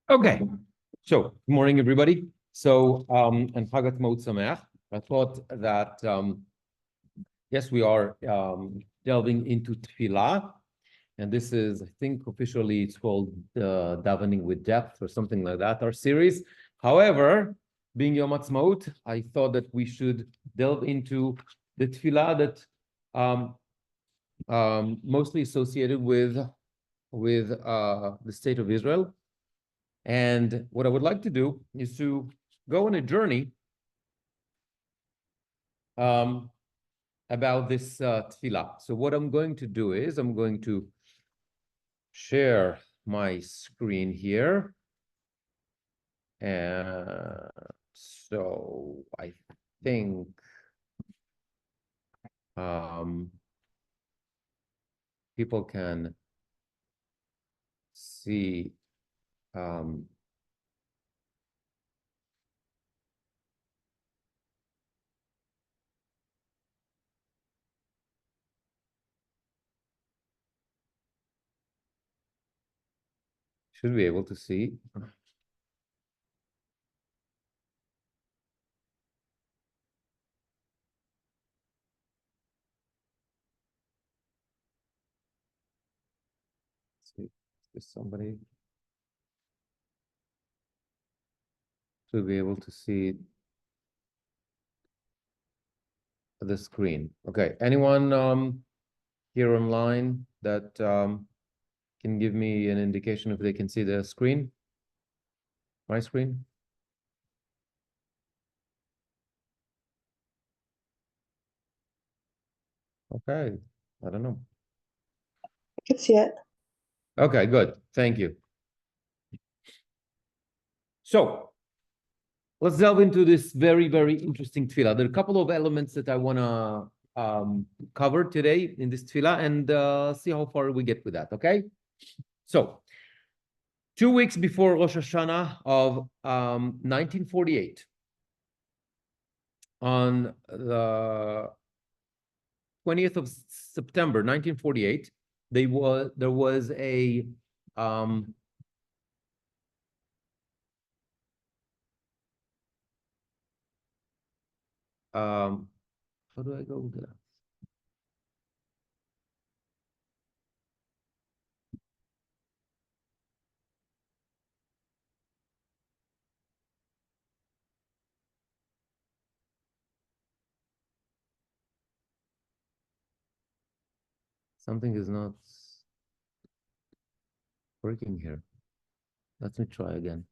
Okay, so good morning, everybody. So, and HaAtzmaut Sameach. I thought that, yes, we are delving into Tefillah, and this is, I think, officially it's called Davening with Depth or something like that, our series. However, being Yom HaAtzmaut, I thought that we should delve into the Tefillah that mostly associated with the state of Israel. And what I would like to do is to go on a journey about this tefillah. So what I'm going to do is I'm going to share my screen here. And so I think people can see should be able to see. Let's see, is somebody should be able to see the screen. Okay, anyone here online that can give me an indication if they can see the screen? My screen? Okay, I don't know. I can see it. Okay, good. Thank you. So let's delve into this very, very interesting tefillah. There are a couple of elements that I want to cover today in this tefillah and see how far we get with that, okay? So 2 weeks before Rosh Hashanah of 1948, on the 20th of September 1948, there was a how do I go with that? Something is not working here. Let me try again.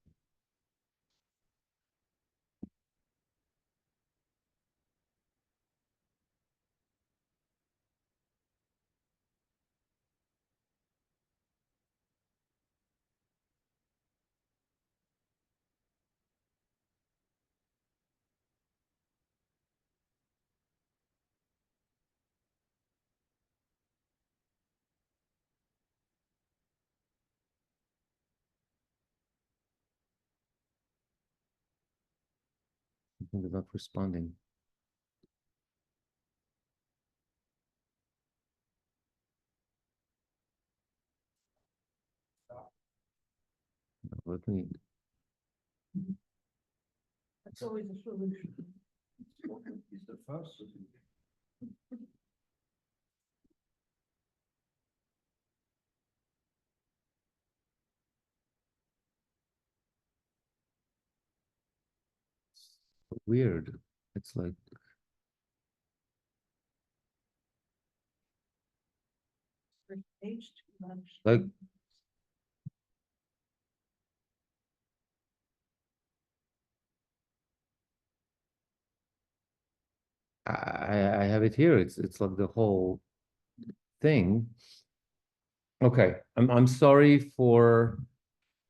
Something is not responding. Let me. That's always a solution. It's the first solution. Weird. It's like like I have it here. It's like the whole thing. Okay, I'm sorry for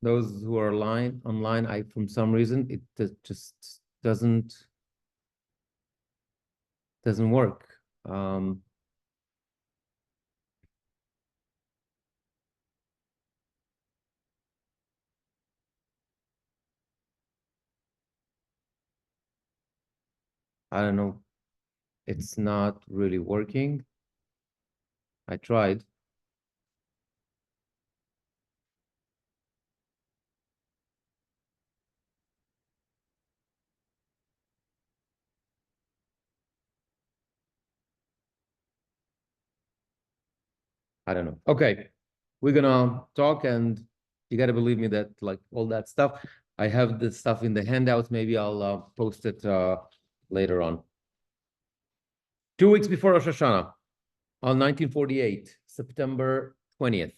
those who are online. I from some reason it just doesn't work. I don't know. It's not really working. I tried. I don't know. Okay, we're gonna talk, and you gotta believe me that like all that stuff, I have the stuff in the handouts. Maybe I'll post it later on. 2 weeks before Rosh Hashanah, on 1948, September 20th,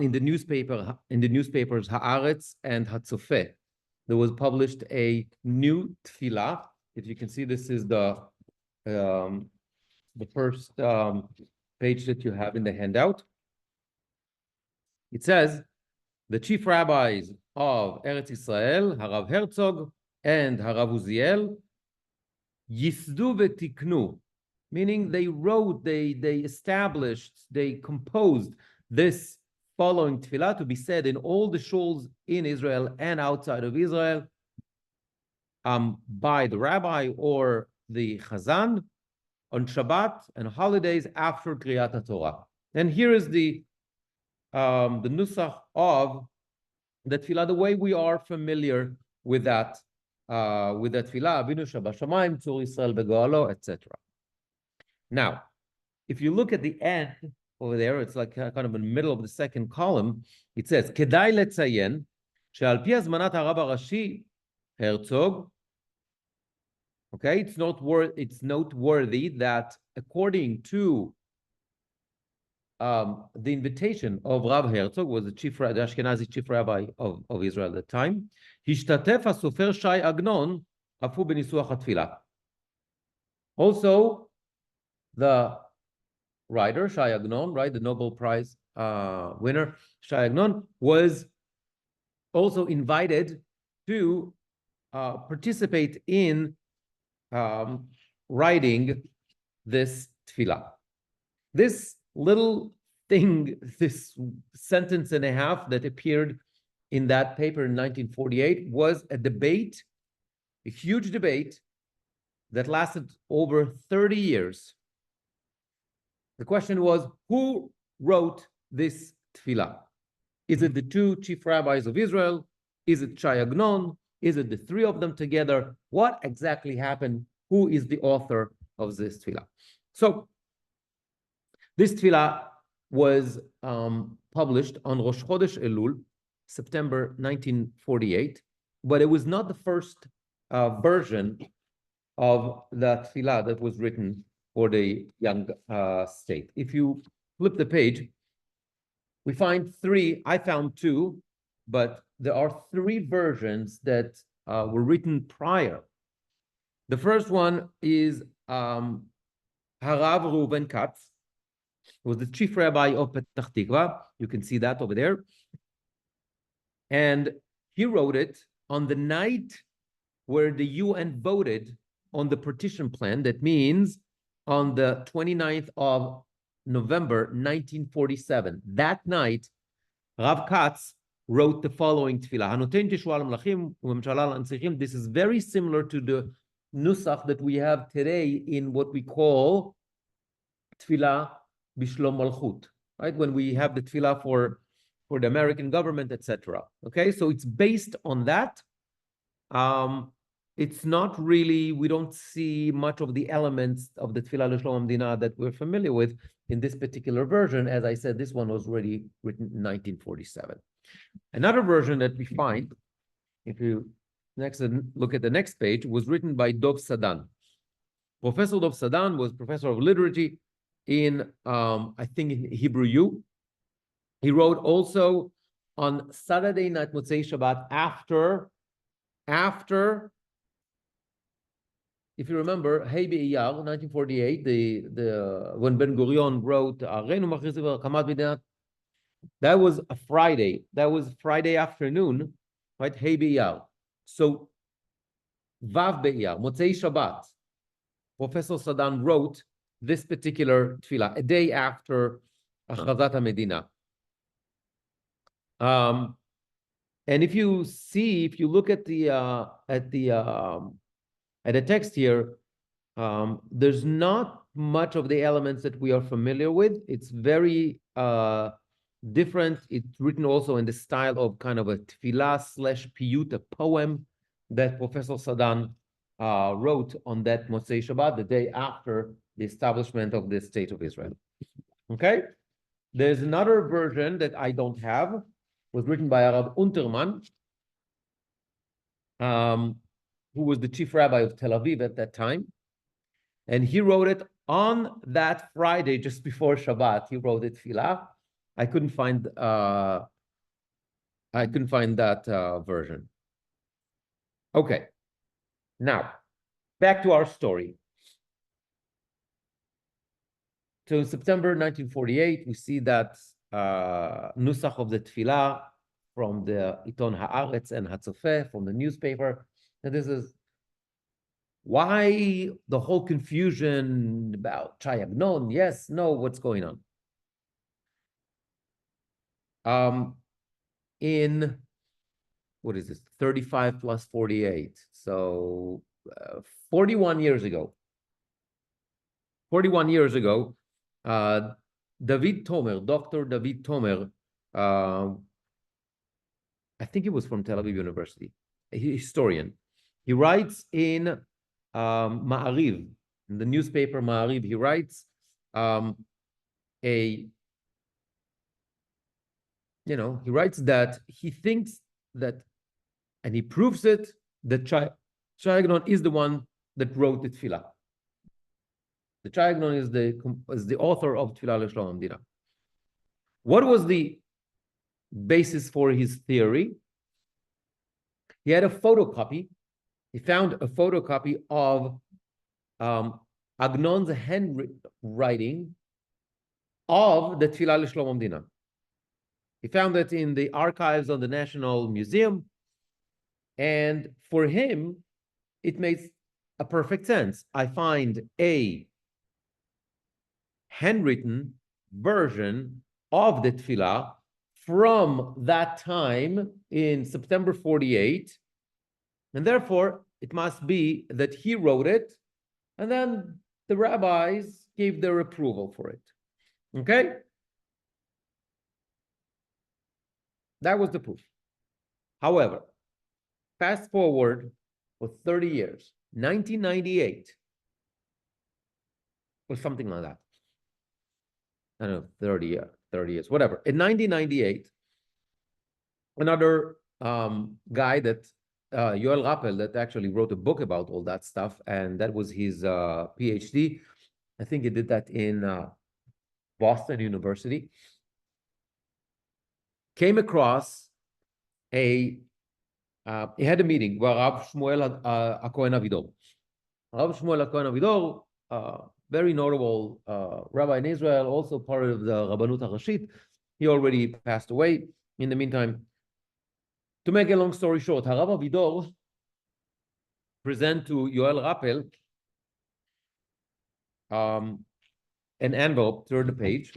in the newspapers Haaretz and Hatzofeh, there was published a new tefillah. If you can see, this is the first page that you have in the handout. It says, the chief rabbis of Eretz Israel, Harav Herzog and Harav Uziel, Yisdu v'tiknu, meaning they wrote, they established, they composed this following tefillah to be said in all the shuls in Israel and outside of Israel by the rabbi or the chazan on Shabbat and holidays after Kriyat Torah. And here is the nusach of the tefillah, the way we are familiar with that tefillah, Avinu Shabashamayim, Tzur Yisrael Begoalo, etc. Now, if you look at the end over there, it's like kind of in the middle of the second column. It says, "Kedai letzayen she'al pi hazmanat harab harashi Herzog." Okay, it's noteworthy that according to the invitation of Rav Herzog, was the Ashkenazi chief rabbi of Israel at the time, Hishtatef hasofer Shai Agnon afu benisuach hatfilah. Also, the writer Shai Agnon, right, the Nobel Prize winner Shai Agnon, was also invited to participate in writing this tefillah. This little thing, this sentence and a half that appeared in that paper in 1948 was a debate, a huge debate that lasted over 30 years. The question was, who wrote this tefillah? Is it the two chief rabbis of Israel? Is it Shai Agnon? Is it the three of them together? What exactly happened? Who is the author of this tefillah? So, this tefillah was published on Rosh Chodesh Elul, September 1948, but it was not the first version of that tefillah that was written for the young state. If you flip the page, we find three. I found two, but there are three versions that were written prior. The first one is Harav Reuven Katz, who was the chief rabbi of Petach Tikva. You can see that over there. And he wrote it on the night where the UN voted on the partition plan. That means on the 29th of November, 1947. That night, Rav Katz wrote the following tefillah. This is very similar to the nusach that we have today in what we call tefillah Bishlom Malchut, right? When we have the tefillah for the American government, etc. Okay, so it's based on that. It's not really, we don't see much of the elements of the tefillah L'Shlom Hamdina that we're familiar with in this particular version. As I said, this one was already written in 1947. Another version that we find, if you look at the next page, was written by Dov Sadan. Professor Dov Sadan was professor of liturgy in, I think, in Hebrew U. He wrote also on Saturday night, Motzei Shabbat, after, if you remember, Hey Be'iyar, 1948, when Ben Gurion wrote, that was a Friday. That was Friday afternoon, right? Hey Be'iyar. So, Vav Be'iyar, Motzei Shabbat, Professor Sadan wrote this particular tefillah, a day after Achazat HaMedina. And if you look at the at the text here, there's not much of the elements that we are familiar with. It's very different. It's written also in the style of kind of a tefillah / piyut, a poem that Professor Sadan wrote on that Motzei Shabbat, the day after the establishment of the State of Israel. Okay? There's another version that I don't have, was written by Rabbi Unterman, who was the chief rabbi of Tel Aviv at that time. And he wrote it on that Friday, just before Shabbat. He wrote it tefillah. I couldn't find that version. Okay. Now, back to our story. So in September 1948, we see that nusach of the tefillah from the Iton Haaretz and Hatzofeh, from the newspaper. And this is why the whole confusion about Chai Agnon, yes, no, what's going on? In, what is this, 35 plus 48, so 41 years ago, David Tomer, Dr. David Tomer, I think he was from Tel Aviv University, a historian. He writes in Ma'ariv, in the newspaper Ma'ariv, he writes he writes that he thinks that, and he proves it, that Chai Agnon is the one that wrote the tefillah. The Chai Agnon is the author of Tefillah L'Shlom Amdina. What was the basis for his theory? He had a photocopy. He found a photocopy of Agnon's handwriting of the Tefillah L'Shlom Amdina. He found it in the archives of the National Museum, and for him, it makes a perfect sense. I find a handwritten version of the tefillah from that time in September 48, and therefore it must be that he wrote it, and then the rabbis gave their approval for it. Okay? That was the proof. However, fast forward for 30 years, 1998, or something like that. I don't know, 30 years, whatever. In 1998, another guy that, Yoel Rappel, that actually wrote a book about all that stuff, and that was his PhD. I think he did that in Boston University. Came across he had a meeting where Rav Shmuel HaKohen Avidor. Rav Shmuel HaKohen Avidor, very notable rabbi in Israel, also part of the Rabbanut HaRashit. He already passed away. In the meantime, to make a long story short, Rav Avidor present to Yoel Rappel an envelope, turn the page.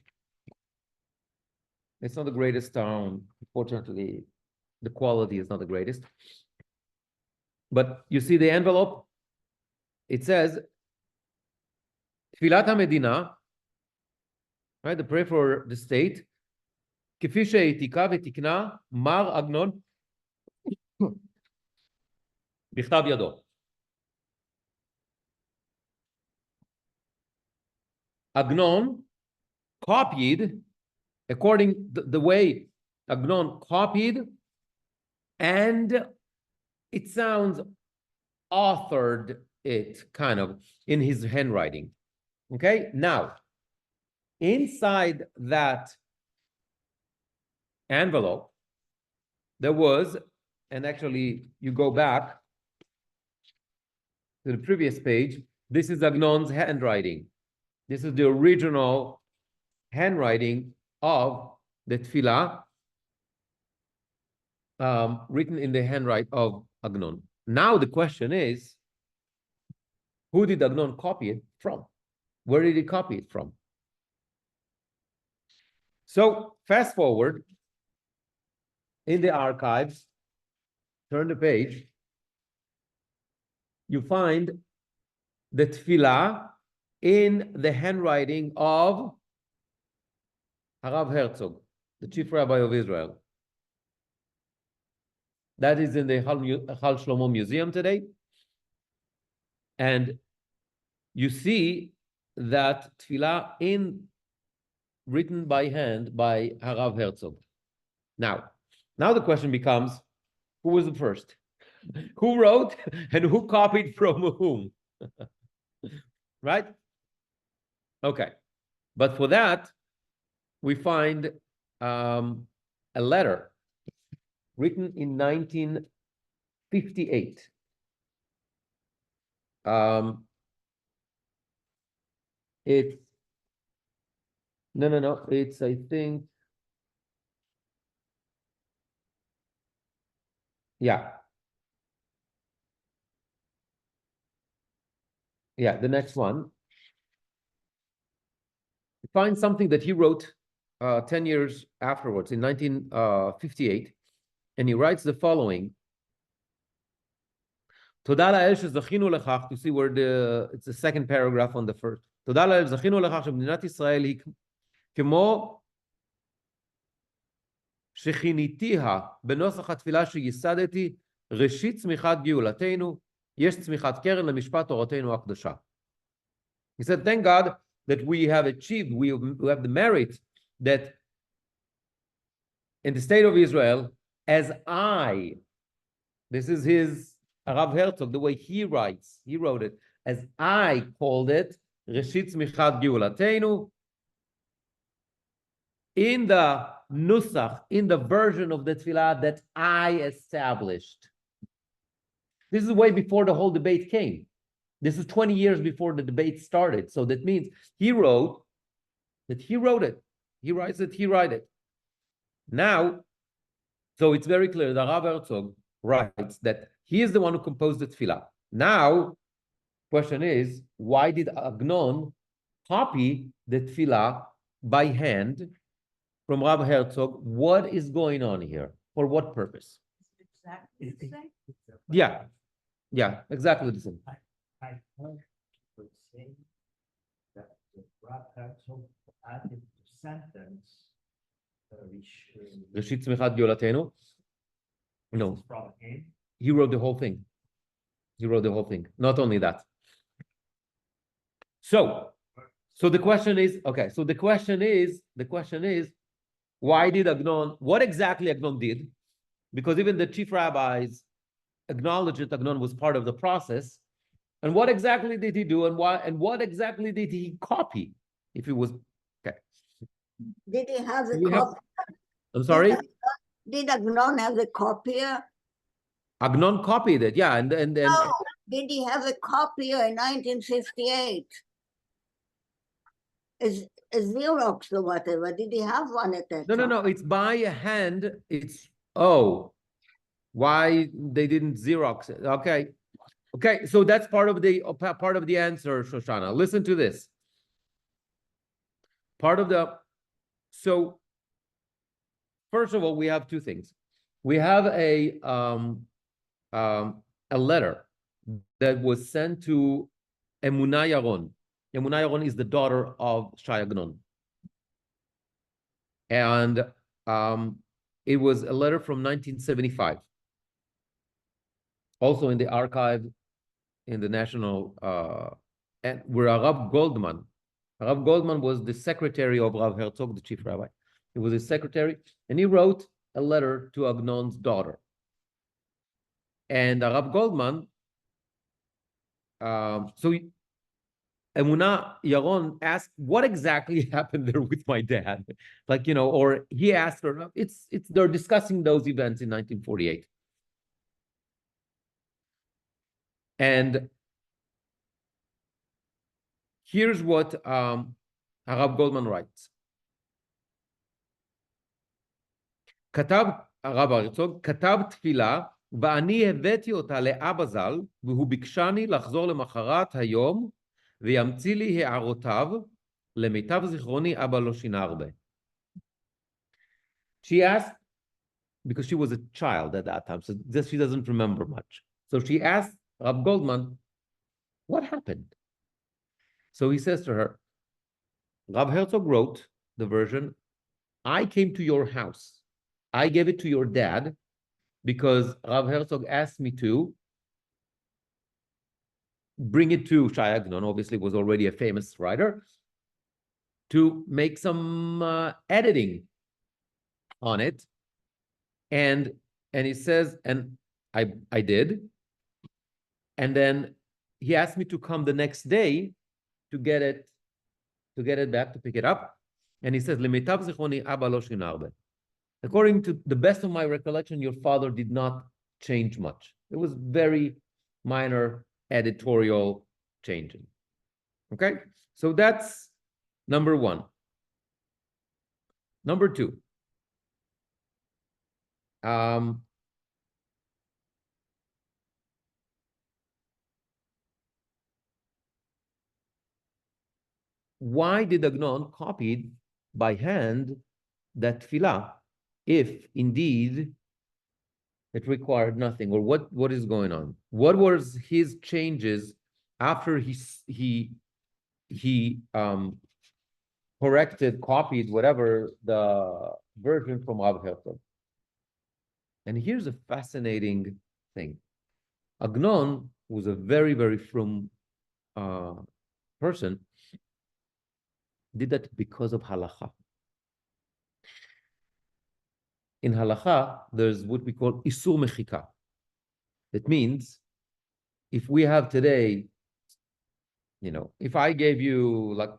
It's not the greatest, unfortunately, the quality is not the greatest. But you see the envelope? It says, Tfilat HaMedina, right, the prayer for the state, כפי שהעתיקה ותיקנה מר עגנון בכתב ידו. Agnon copied, according the way Agnon copied, and it sounds authored it kind of in his handwriting. Okay, now inside that envelope there was, and actually you go back to the previous page, this is Agnon's handwriting. This is the original handwriting of the tefillah, written in the handwriting of Agnon. Now the question is, who did Agnon copy it from? Where did he copy it from? So fast forward in the archives, turn the page, you find the tefillah in the handwriting of Harav Herzog, the chief rabbi of Israel. That is in the Chal Shlomo Museum today. And you see that tefillah written by hand by Harav Herzog. Now the question becomes, who was the first? Who wrote and who copied from whom? Right? Okay. But for that, we find a letter written in 1958. It's no. It's, I think, yeah. Yeah, the next one. Find something that he wrote 10 years afterwards, in 1958, and he writes the following. תודה לאל שזכינו לכך, to see where it's the second paragraph on the first. תודה לאל זכינו לכך שמדינת ישראל היא כמו שכיניתיה בנוסח התפילה שייסדתי, ראשית צמיחת גאולתנו, יש צמיחת קרן למשפט תורתנו הקדושה. He said, thank God that we have achieved, we have the merit that in the state of Israel, as this is his Harav Herzog, the way he wrote it, as I called it, Reshit Tzmichat Geulatenu, in the nusach, in the version of the tefillah that I established. This is way before the whole debate came. This is 20 years before the debate started. So that means he wrote it. He writes it, he wrote it. Now, so it's very clear that Harav Herzog writes that he is the one who composed the tefillah. Now, question is, why did Agnon copy the tefillah by hand from Rabbi Herzog? What is going on here? For what purpose? Exactly the same. Yeah, exactly the same. I heard people say that the Rabbi Herzog added the sentence, Reshit Tzmichat Geulatenu. No, from him. he wrote the whole thing. Not only that. So the question is, okay, so the question is, why did Agnon, what exactly Agnon did? Because even the chief rabbis acknowledged that Agnon was part of the process. And what exactly did he do, and why, and what exactly did he copy? If it was, okay. Did he have a We have- copy? I'm sorry? Did Agnon have a copier? Agnon copied it, yeah, and No. Did he have a copier in 1958? A Xerox or whatever? Did he have one at that time? no, it's by hand. It's why they didn't Xerox it? Okay, so that's part of the answer, Shoshana. Listen to this. So first of all, we have two things. We have a letter that was sent to Emunah Yaron. Emunah Yaron is the daughter of Shai Agnon. And it was a letter from 1975. Also in the archive, in the National, and where Rav Goldman was the secretary of Rav Herzog, the chief rabbi. He was his secretary, and he wrote a letter to Agnon's daughter. And Rav Goldman, so Emunah Yaron asked, what exactly happened there with my dad? Like, or he asked her, they're discussing those events in 1948. And here's what Rav Goldman writes. כתב הרב הרצוג, כתב תפילה, ואני הבאתי אותה לאבא ז"ל, והוא ביקשני לחזור למחרת היום, וימציא לי הערותיו, למיטב זיכרוני, אבא לא שינה הרבה. She asked, because she was a child at that time, so she doesn't remember much. So she asked Rab Goldman, what happened? So he says to her, Rab Herzog wrote the version, I came to your house. I gave it to your dad because Rab Herzog asked me to bring it to Shai Agnon, obviously was already a famous writer, to make some editing on it. And he says, and I did. And then he asked me to come the next day to get it back, to pick it up. And he says, Lemitav zichoni Abba lo shina harbe. According to the best of my recollection, your father did not change much. It was very minor editorial changing. Okay, so that's number one. Number two. Why did Agnon copied by hand that tefillah if indeed it required nothing? Or what is going on? What was his changes after he corrected, copied, whatever, the version from Rav Herzog? And here's a fascinating thing. Agnon was a very, very frum person, did that because of halacha. In halacha, there's what we call isur mechika. It means if we have today, if I gave you like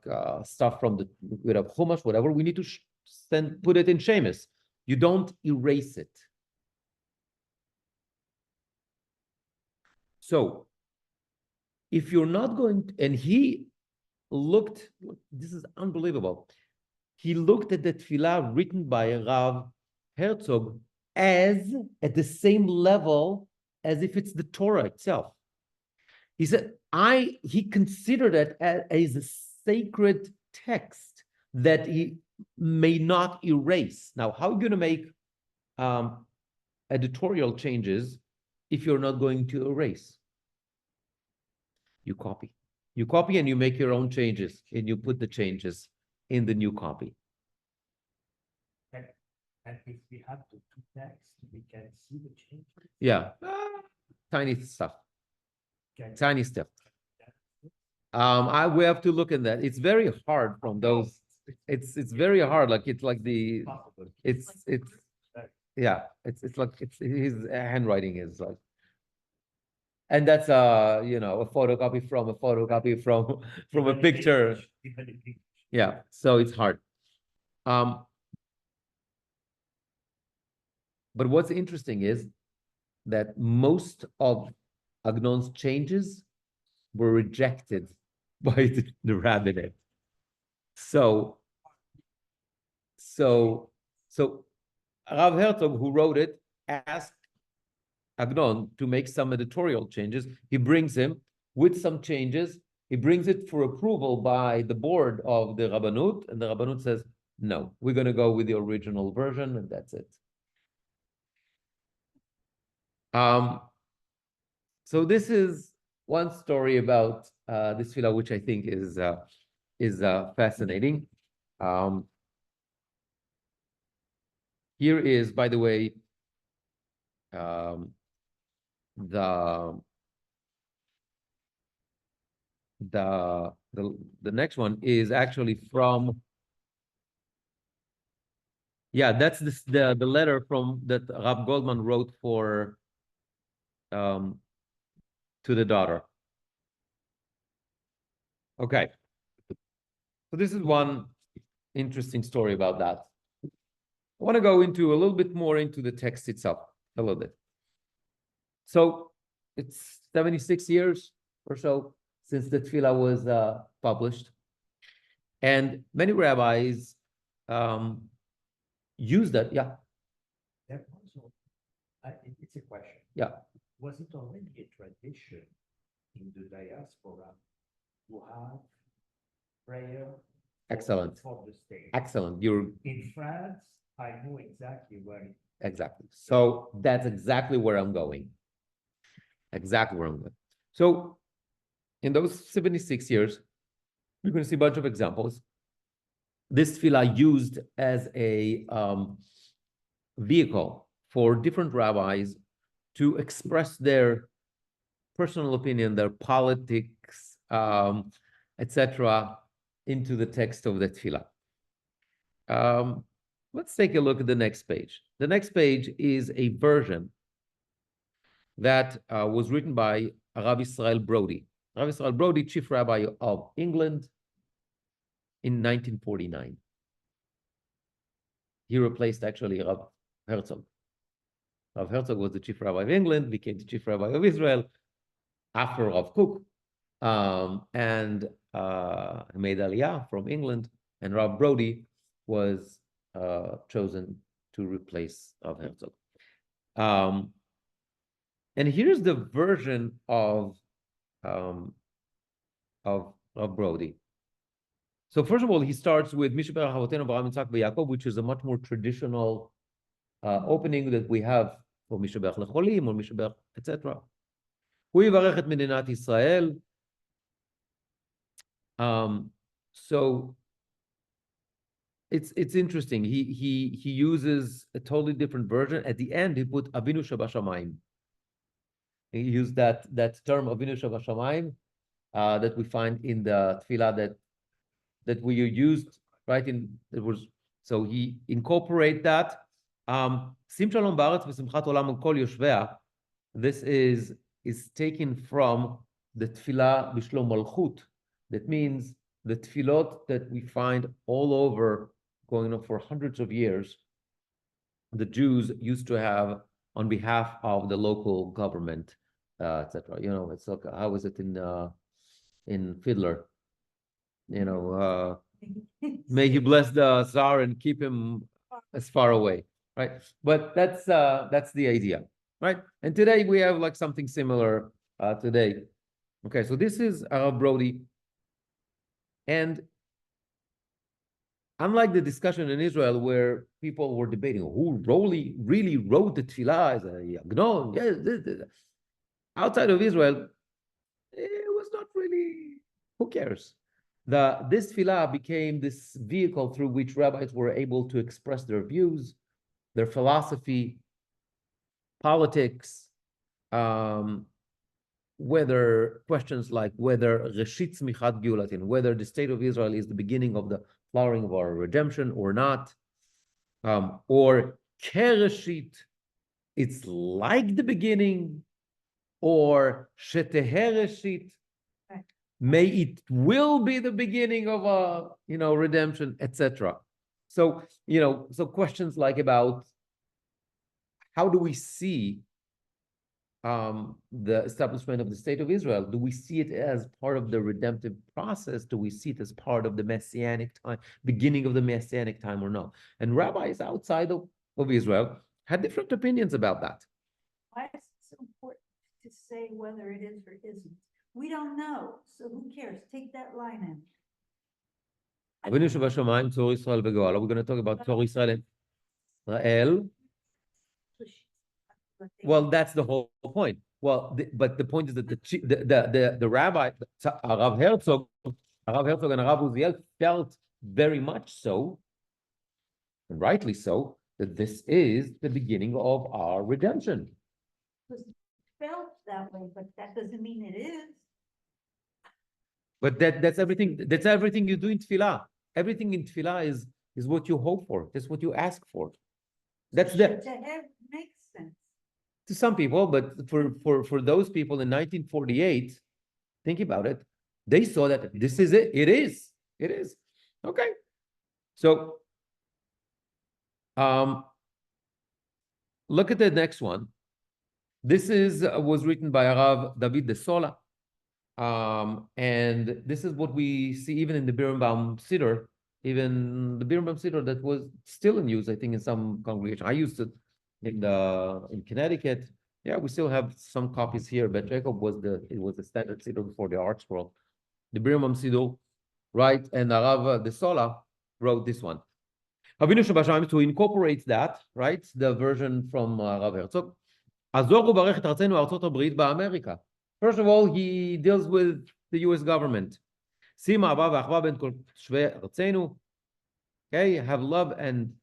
stuff from the with a chumash, whatever, we need to put it in shemis. You don't erase it. So if you're not going to, and he looked, this is unbelievable. He looked at the tefillah written by Rav Herzog as at the same level as if it's the Torah itself. He said, he considered it as a sacred text that he may not erase. Now, how are you going to make editorial changes if you're not going to erase? You copy. You copy and you make your own changes, and you put the changes in the new copy. And if we have the two texts, we can see the changes. Yeah, tiny stuff. Tiny stuff. We have to look at that. It's very hard from those. It's very hard. Like it's like the. It's yeah. It's like his handwriting is like. And that's a photocopy from a picture. Yeah, so it's hard. But what's interesting is that most of Agnon's changes were rejected by the rabbinate. So Rav Herzog, who wrote it, asked Agnon to make some editorial changes. He brings him with some changes. He brings it for approval by the board of the Rabbanut, and the Rabbanut says, no, we're going to go with the original version, and that's it. So this is one story about this tefillah, which I think is fascinating. Here is, by the way, the next one is actually from, that's the letter from that Rav Goldman wrote for to the daughter. Okay, so this is one interesting story about that. I want to go into a little bit more into the text itself, a little bit. So it's 76 years or so since the tefillah was published, and many rabbis use that. Yeah. It's a question. Yeah. Was it already a tradition in the diaspora to have prayer? Excellent. For the state? Excellent. You're in France. I know exactly where. Exactly. So that's exactly where I'm going. Exactly where I'm going. So in those 76 years, you're going to see a bunch of examples. This tefillah used as a vehicle for different rabbis to express their personal opinion, their politics, etc., into the text of the tefillah. Let's take a look at the next page. The next page is a version that was written by Rabbi Israel Brody. Rabbi Israel Brody, chief rabbi of England in 1949. He replaced actually Rav Herzog. Rav Herzog was the chief rabbi of England, became the chief rabbi of Israel after Rav Kook, and made Aliyah from England, and Rav Brody was chosen to replace Rav Herzog. And here's the version of Brody. So first of all, he starts with Mishaber Havoten Avraham Yitzhak Yaakov, which is a much more traditional opening that we have for Mishaber Lecholim or Mishaber, etc. Hu yivarech et Medinat Yisrael. So it's interesting. He uses a totally different version. At the end, he put Avinu Shabashamayim. He used that term Avinu Shabashamayim that we find in the tefillah that we used, right? So he incorporate that. Sim Shalom Ba'aretz v'Simchat Olam Kol Yoshvea. This is taken from the tefillah B'Shlom Malchut. That means the tefillot that we find all over, going on for hundreds of years, the Jews used to have on behalf of the local government, etc. You know, it's like, how is it in Fiddler? You know, may he bless the Tsar and keep him as far away, right? But that's the idea, right? And today we have like something similar today. Okay, so this is Brody. And unlike the discussion in Israel where people were debating who really wrote the tefillah as a Yagnon, yes, outside of Israel, it was not really, who cares? This tefillah became this vehicle through which rabbis were able to express their views, their philosophy, politics, whether questions like whether Reshit Tzmichat Geulatin, whether the state of Israel is the beginning of the flowering of our redemption or not, or Kereshit, it's like the beginning, or Shetehereshit, may it will be the beginning of a redemption, etc. So so questions like about how do we see the establishment of the state of Israel? Do we see it as part of the redemptive process? Do we see it as part of the messianic time, beginning of the messianic time, or no? And rabbis outside of Israel had different opinions about that. Why is it so important to say whether it is or isn't? We don't know, so who cares? Take that line in. We're going to talk about Torah Israel and Israel. Well, that's the whole point. Well, but the point is that the rabbi, Rav Herzog and Rav Uziel felt very much so, and rightly so, that this is the beginning of our redemption. It was felt that way, but that doesn't mean it is. But that's everything. That's everything you do in tefillah. Everything in tefillah is what you hope for. That's what you ask for. That's that. Makes sense. To some people, but for those people in 1948, think about it. They saw that this is it. It is. Okay. So, look at the next one. This was written by Rav David de Sola. And this is what we see even in the Birnbaum Siddur, even the Birnbaum Siddur that was still in use, I think, in some congregation. I used it in Connecticut. Yeah, we still have some copies here, but Jacob was the standard Siddur before the Arts World. The Birnbaum Siddur, right? And Rav de Sola wrote this one. Avinu Shabashamayim, to incorporate that, right? The version from Rav Herzog. Azor ubarech et artzenu Artzot Habrית ba'Amerika. First of all, he deals with the U.S. government. Sima Abba v'achva ben kol tshvei artzenu. Okay, have love and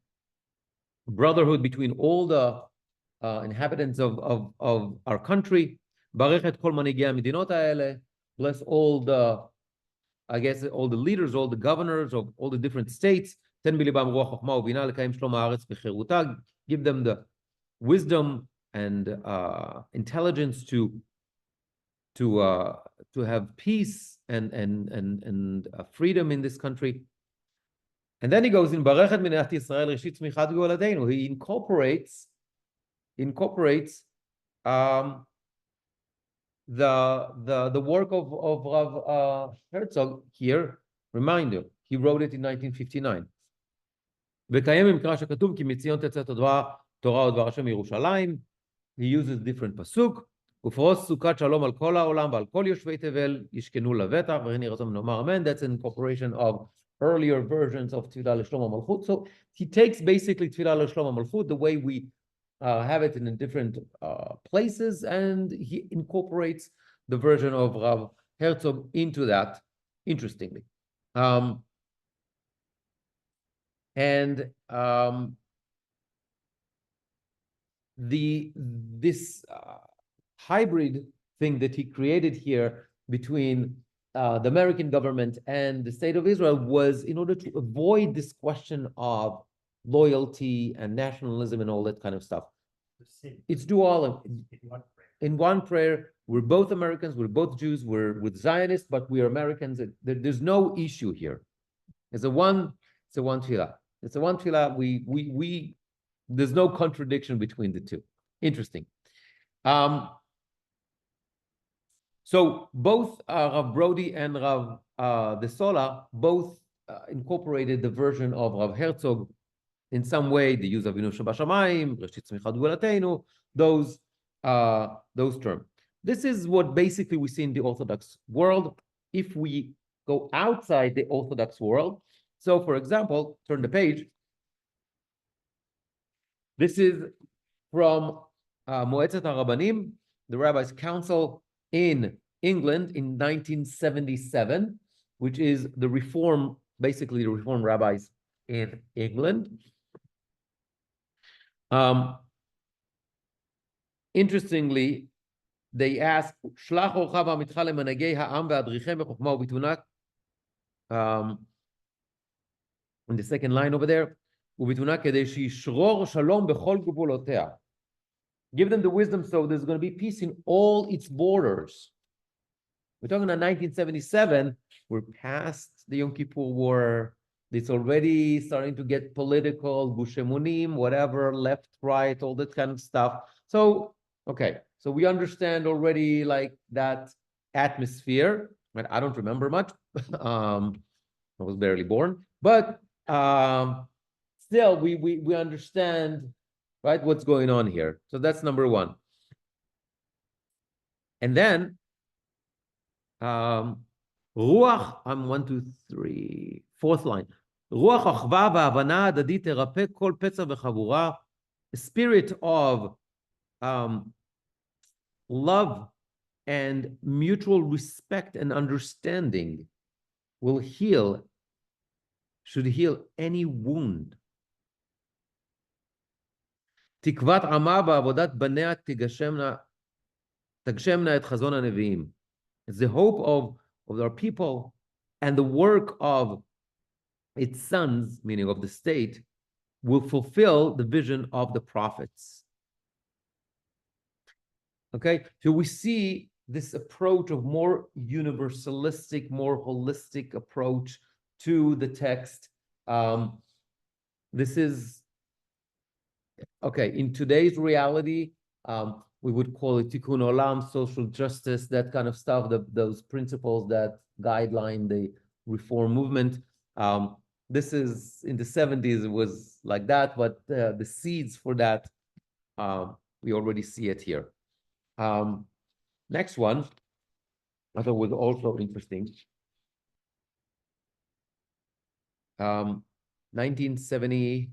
brotherhood between all the inhabitants of our country. Barech et kol manigei hamedinot ha'ele. Bless all the, I guess, all the leaders, all the governors of all the different states. Ten bilibam ruach chokhmah u'bina lekayim shlom haaretz b'chiruta. Give them the wisdom and intelligence to have peace and freedom in this country. And then he goes in Barechet Minat Yisrael Reshit Tzmichat Geuladenu. He incorporates the work of Rav Herzog here. Reminder, he wrote it in 1959. וקיים במקרא שכתוב כי מציון תצא תורה ודבר השם מירושלים. He uses different pasuk. ופרוס סוכת שלום על כל העולם ועל כל יושבי תבל ישכנו לבטח והנה רצון נאמר אמן. That's an incorporation of earlier versions of Tfilah L'Shlom HaMalchut. So he takes basically Tfilah L'Shlom HaMalchut the way we have it in different places, and he incorporates the version of Rav Herzog into that, interestingly. This hybrid thing that he created here between the American government and the state of Israel was in order to avoid this question of loyalty and nationalism and all that kind of stuff. It's dual. In one prayer, we're both Americans, we're both Jews, we're with Zionists, but we are Americans. There's no issue here. It's a one tefillah. It's a one tefillah. We there's no contradiction between the two. Interesting. So both Rav Brody and Rav De Sola both incorporated the version of Rav Herzog in some way. The use of Avinu Shebashamayim, Reshit Tzmichat Geuladenu, those terms. This is what basically we see in the Orthodox world. If we go outside the Orthodox world, so for example, turn the page. This is from Moetzet HaRabbanim, the Rabbis' Council in England in 1977, which is the reform, basically the reform rabbis in England. Interestingly, they ask, "Shlach orcha v'amitcha lemanagei ha'am ve'adrichem b'chokhmah u'bituna." In the second line over there, "U'bituna kedei sheyishror shalom b'chol gvulotea." Give them the wisdom so there's going to be peace in all its borders. We're talking about 1977. We're past the Yom Kippur War. It's already starting to get political, Gush Emunim, whatever, left, right, all that kind of stuff. So, okay. So we understand already like that atmosphere. Right? I don't remember much. I was barely born. But still, we understand, right, what's going on here. So that's number one. And then Ruach, I'm 1, 2, 3, fourth line. Ruach achva v'havana adadit terape kol petza v'chavura. The spirit of love and mutual respect and understanding should heal any wound. Tikvat ama v'avodat banea tagshemna et chazon haneviim. It's the hope of our people and the work of its sons, meaning of the state, will fulfill the vision of the prophets. Okay, so we see this approach of more universalistic, more holistic approach to the text. This is, okay, in today's reality, we would call it tikkun olam, social justice, that kind of stuff, those principles that guideline the reform movement. This is, in the 70s, it was like that, but the seeds for that, we already see it here. Next one, I thought was also interesting. 1970.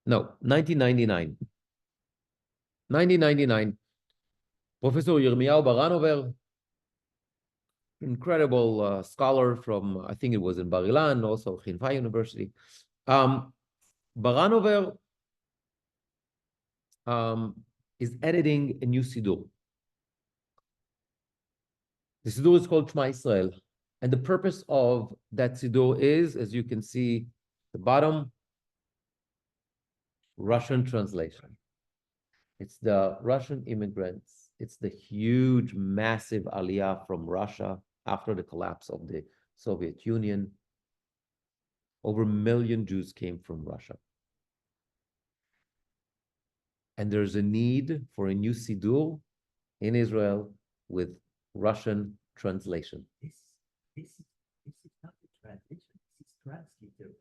no, 1999. 1999, Professor Yirmiyahu Baranover, incredible scholar from, I think it was in Bar Ilan, also Hinfa University. Baranover is editing a new Siddur. The Siddur is called Shema Israel. And the purpose of that Siddur is, as you can see, the bottom, Russian translation. It's the Russian immigrants. It's the huge, massive aliyah from Russia after the collapse of the Soviet Union. Over 1 million Jews came from Russia. And there's a need for a new Siddur in Israel with Russian translation. This is not the translation, this is transliteration.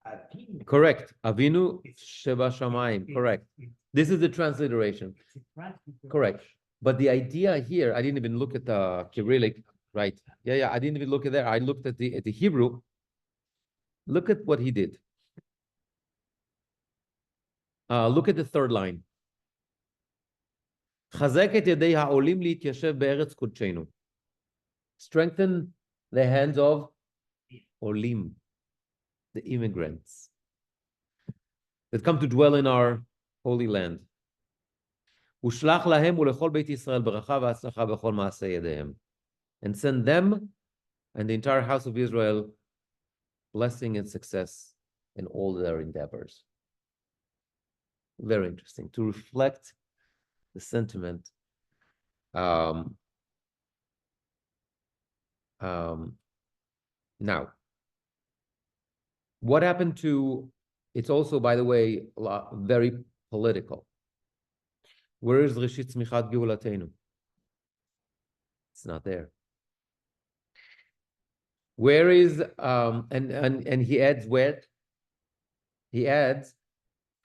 Avinu. Correct. Avinu Sheba Shamayim. Correct. This is the transliteration. It's a transliteration. Correct. But the idea here, I didn't even look at the Cyrillic, right? Yeah, I didn't even look at there. I looked at the Hebrew. Look at what he did. Look at the third line. Strengthen the hands of Olim, the immigrants that come to dwell in our holy land. And send them and the entire house of Israel blessing and success in all their endeavors. Very interesting to reflect the sentiment. Now, what happened to, it's also, by the way, very political. Where is Reshit Tzmichat Geulatenu? It's not there. Where is, and he adds where? He adds,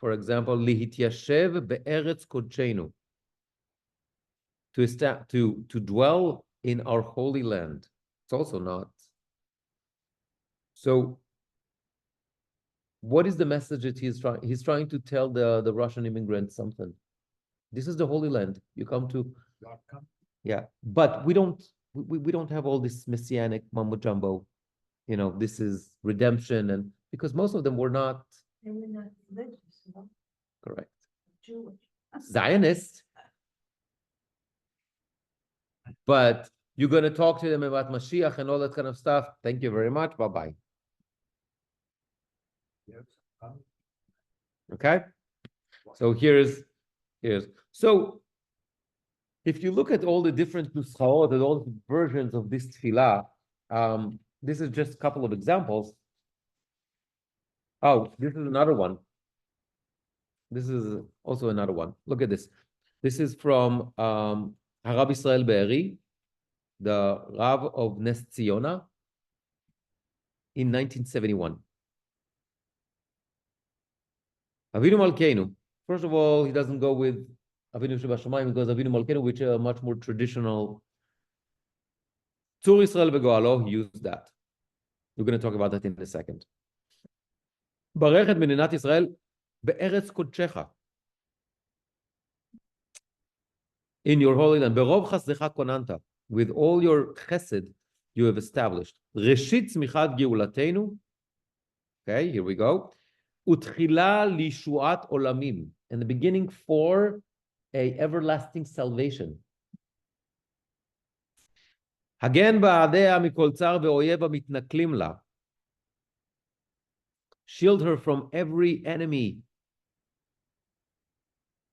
for example, Lihityashev be'eretz kodshenu, to dwell in our holy land. It's also not. So, what is the message that he's trying? He's trying to tell the Russian immigrants something. This is the Holy Land. You come to, yeah. But we don't have all this messianic mumbo jumbo. You know, this is redemption, and because most of them were not. They were not religious, no? Correct. Jewish. Zionist. But you're going to talk to them about Mashiach and all that kind of stuff. Thank you very much. Bye-bye. Okay? So here's, so if you look at all the different nuschaot and all the versions of this tefillah, this is just a couple of examples. Oh, this is another one. This is also another one. Look at this. This is from Harav Israel Be'eri, the Rav of Nes Tziona, in 1971. Avinu Malkeinu. First of all, he doesn't go with Avinu Sheba Shamayim, he goes Avinu Malkeinu, which is a much more traditional. Tzur Yisrael Begoalo, he used that. We're going to talk about that in a second. Barechet Meninat Yisrael Be'eretz Kodshecha. In your holy land. Berov Chasdecha Konanta. With all your chesed you have established. Reshit Tzmichat Geulatenu. Okay, here we go. Utchila lishuat olamim, in the beginning for a everlasting salvation. Hagen ba'adea mikol tzar ve'oyev mitnaklim la. Shield her from every enemy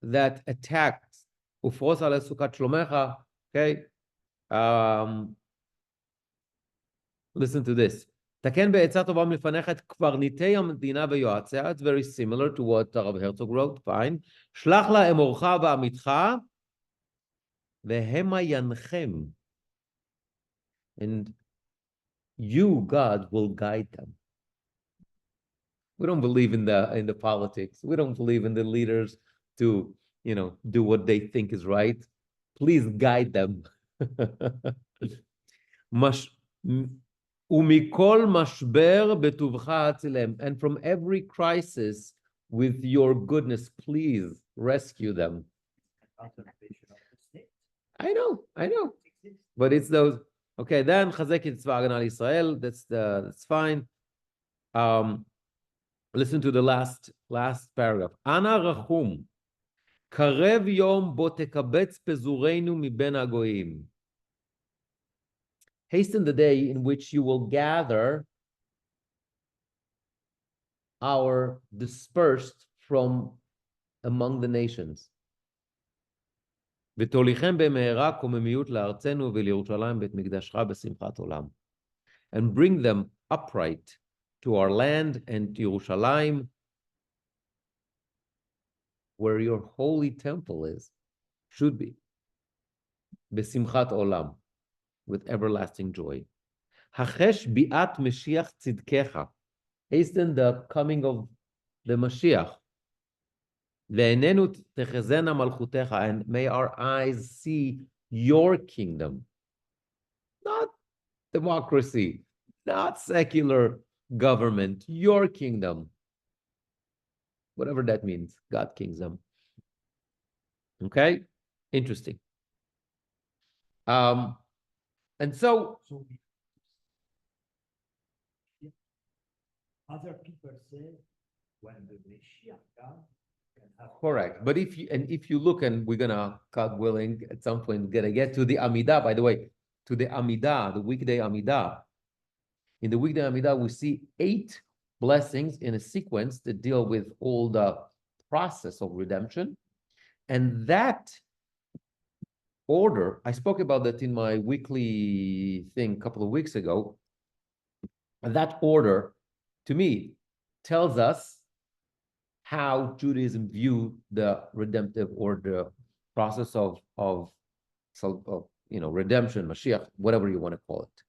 that attacks. Ufros ale sukat shlomecha. Okay. Listen to this. It's very similar to what Rav Herzog wrote. Fine. And you, God, will guide them. We don't believe in the politics. We don't believe in the leaders to, do what they think is right. Please guide them. ומכל משבר בטובך הצילם. And from every crisis, with your goodness, please rescue them. Conservation of the state. I know. But it's those. Okay, then חזק את צבא ההגנה לישראל. That's fine. Listen to the last paragraph. אנא רחום, קרב יום בו תקבץ פזורינו מבין הגויים. Hasten the day in which you will gather our dispersed from among the nations. ותוליכם במהרה קוממיות לארצנו ולירושלים בית מקדשך בשמחת עולם. And bring them upright to our land and to Yerushalayim, where your holy temple should be. בשמחת עולם, with everlasting joy. החש ביאת משיח צדקך. Hasten the coming of the Mashiach. ועינינו תחזינה מלכותך, and may our eyes see your kingdom. Not democracy, not secular government, your kingdom. Whatever that means, God kingdom. Okay? Interesting. And so other people say when the Mashiach comes, correct. But if you look, and we're gonna, God willing, at some point gonna get to the Amidah, by the way, to the Amidah, the weekday Amidah. In the weekday Amidah, we see 8 blessings in a sequence that deal with all the process of redemption. And that order, I spoke about that in my weekly thing a couple of weeks ago. And that order, to me, tells us how Judaism viewed the redemptive or the process of redemption, Mashiach, whatever you want to call it.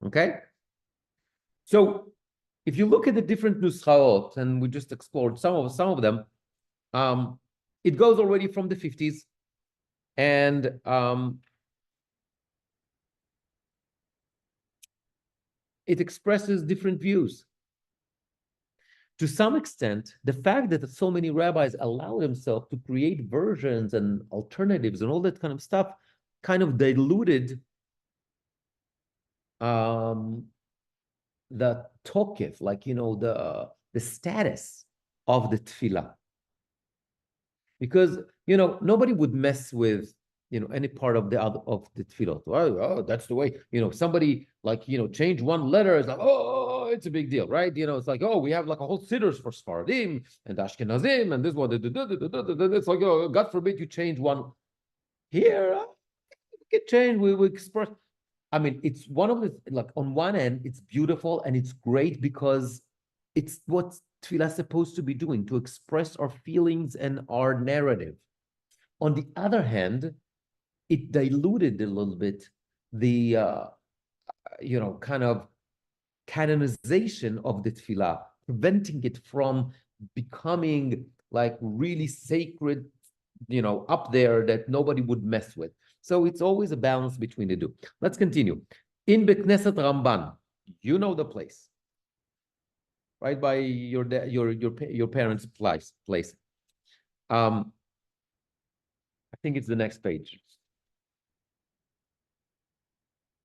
Okay? So if you look at the different nuschaot, and we just explored some of them, it goes already from the 50s, and it expresses different views. To some extent, the fact that so many rabbis allow themselves to create versions and alternatives and all that kind of stuff kind of diluted the tokef, like, the status of the tefillah. Because, nobody would mess with, any part of the tefillah. Oh, that's the way, somebody change one letter, is like, oh, it's a big deal, right? It's like, oh, we have like a whole siddurs for Sfaradim and Ashkenazim and this one. It's like, oh, God forbid you change one. Here, we can change. We express. I mean, it's one of the, like, on one end, it's beautiful and it's great because it's what tefillah is supposed to be doing, to express our feelings and our narrative. On the other hand, it diluted a little bit the, kind of canonization of the tefillah, preventing it from becoming like really sacred, up there that nobody would mess with. So it's always a balance between the two. Let's continue. In Bekneset Ramban, you know the place, right by your parents' place. I think it's the next page.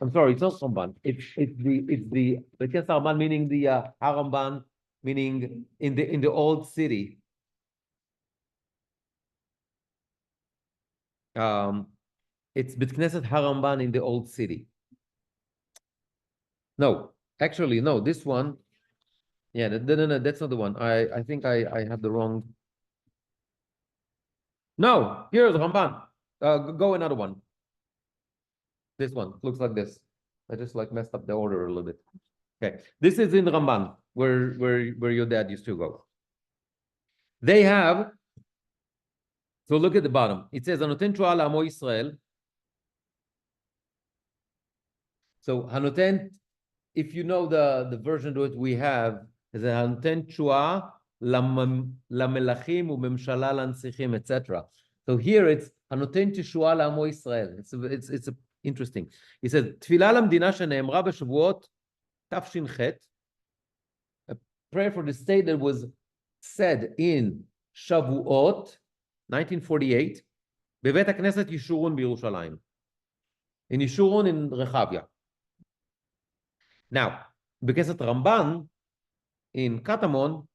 I'm sorry, it's not Ramban. It's the Bekneset Ramban, meaning the HaRamban, meaning in the old city. It's Bet Knesset HaRamban in the old city. No, actually, no, this one. Yeah, no, that's not the one. I think I have the wrong. No, here's Ramban. Go another one. This one looks like this. I just messed up the order a little bit. Okay, this is in Ramban, where your dad used to go. They have. So look at the bottom. It says, "Hanoten Shua L'Amo Yisrael." So Hanoten, if you know the version that we have, is Hanoten Shua Lamelachim Umemshala Lansichim, etc. So here it's Hanoten Shua L'Amo Yisrael. It's a interesting. He says, תפילה למדינה שנאמרה בשבועות תש"ח, a prayer for the state that was said in Shavuot, 1948, בבית הכנסת ישורון בירושלים. In Yeshurun in Rehavia. Now, בכנסת Ramban in Katamon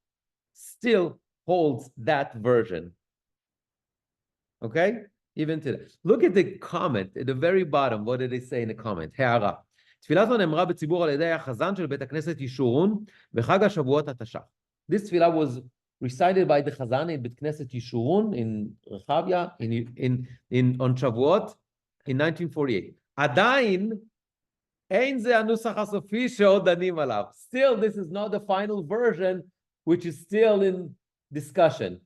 still holds that version. Okay? Even today. Look at the comment at the very bottom. What did they say in the comment? הערה. תפילה זו נאמרה בציבור על ידי החזן של בית הכנסת ישורון בחג השבועות התש"ח. This tefillah was recited by the Chazan in בית כנסת ישורון in Rehavia on Shavuot in 1948. עדיין אין זה הנוסח הסופי שעוד דנים עליו. Still, this is not the final version, which is still in discussion.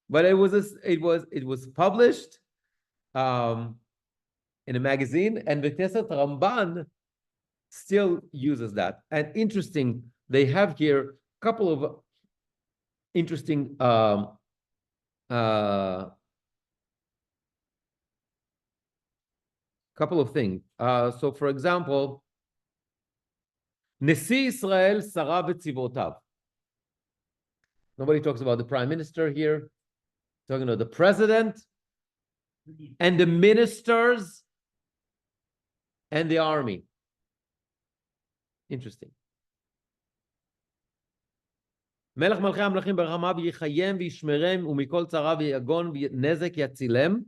But it was published in a magazine, and the Knesset Ramban still uses that. And interesting, they have here a couple of interesting couple of things. So, for example, Nesi Israel Sara B'tzivotав. Nobody talks about the prime minister here. Talking about the president and the ministers and the army. Interesting. מלך מלכי המלכים ברחמיו יחיים וישמרם ומכל צרה ויגון ונזק יצילם.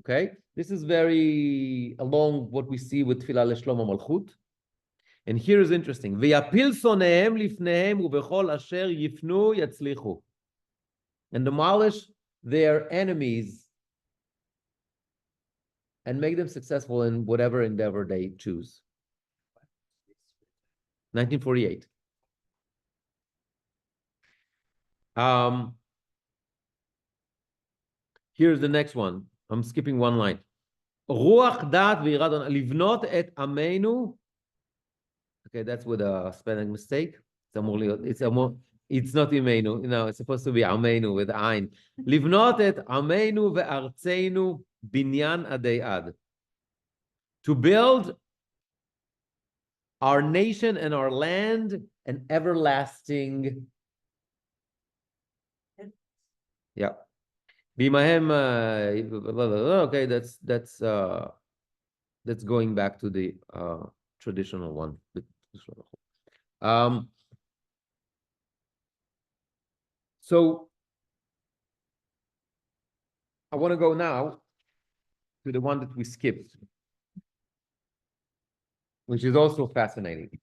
Okay, this is very along what we see with תפילה לשלום המלכות. And here is interesting. ויפיל שונאיהם לפניהם ובכל אשר יפנו יצליחו. And demolish their enemies and make them successful in whatever endeavor they choose. 1948. Here's the next one. I'm skipping one line. רוח דעת ויראת אדוני, לבנות את עמנו. Okay, that's with a spelling mistake. It's not עמנו. No, it's supposed to be עמנו with עין. לבנות את עמנו וארצנו בניין עדי עד. To build our nation and our land an everlasting. Yeah. Okay, that's going back to the traditional one. So I want to go now to the one that we skipped, which is also fascinating.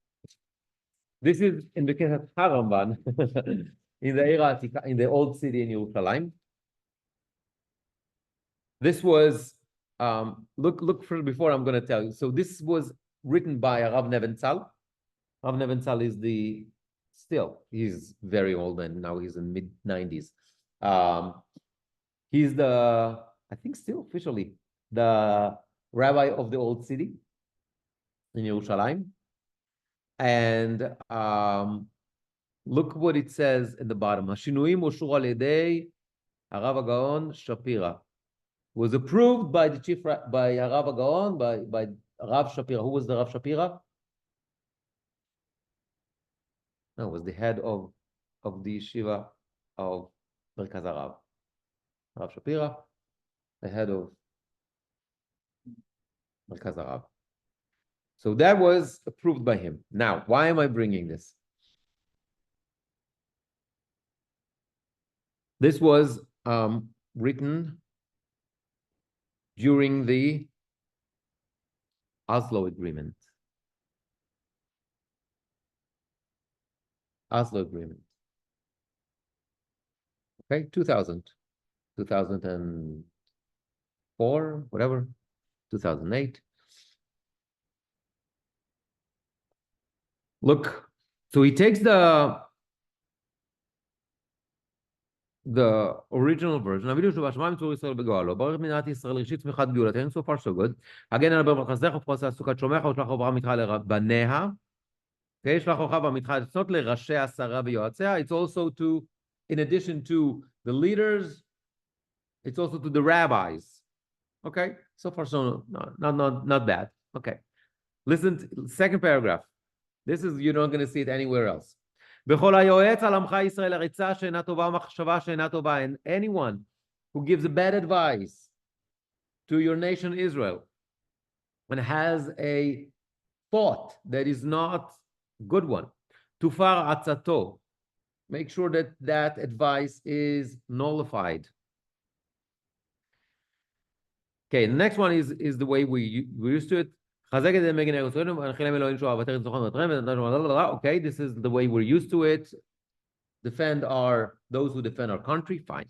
This is in the case of Haramban in the Eira Atika, in the old city in Yerushalayim. This was, look for before I'm going to tell you. So this was written by Rav Nebenzahl. Rav Nebenzahl is he's very old and now he's in mid-90s. He's I think still officially, the rabbi of the old city in Yerushalayim. And look what it says at the bottom. Hashinuim ushur al yedei Harav HaGaon Shapira. Was approved by the chief, by Rav HaGaon, by Rav Shapira. Who was the Rav Shapira? No, was the head of the yeshiva of Merkaz Harav. Rav Shapira, the head of Merkaz Harav. So that was approved by him. Now, why am I bringing this? This was written during the Oslo Agreement. Oslo Agreement. Okay, 2004, whatever, 2008. Look, so he takes the original version. So far, so good. Again, it's not it's also to, in addition to the leaders, it's also to the rabbis. Okay, so far so not bad. Okay, listen, second paragraph. This is, you're not going to see it anywhere else. And anyone who gives a bad advice to your nation Israel and has a thought that is not a good one, tufar atzato, make sure that that advice is nullified. Okay, the next one is the way we're used to it. Okay, this is the way we're used to it. Defend those who defend our country, fine.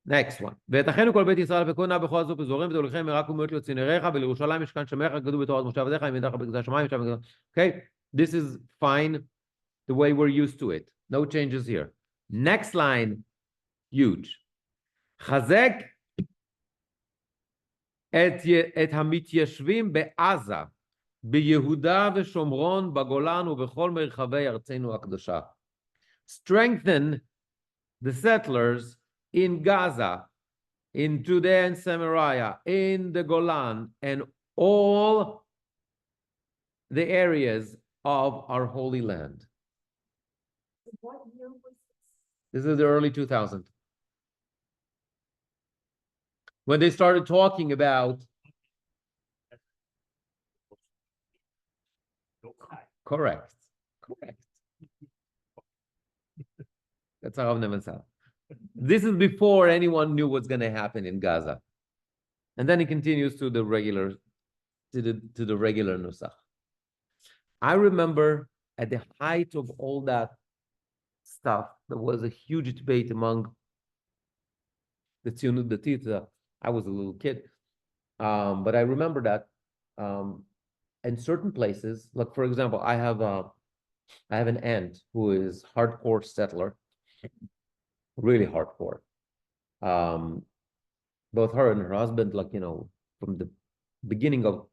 Next one. Okay, this is fine, the way we're used to it. No changes here. Next line, huge. חזק את המתיישבים בעזה, ביהודה ושומרון, בגולן ובכל מרחבי ארצנו הקדושה. Strengthen the settlers in Gaza, in Judea and Samaria, in the Golan, and all the areas of our holy land. What year was This is the early 2000s. When they started talking about correct. That's how I've never said. This is before anyone knew what's going to happen in Gaza, and then it continues to the regular, to the regular nusach. I remember at the height of all that stuff, there was a huge debate among the Tzionut Datit. I was a little kid, but I remember that in certain places, like for example, I have an aunt who is hardcore settler, really hardcore. Both her and her husband, like, you know, from the beginning of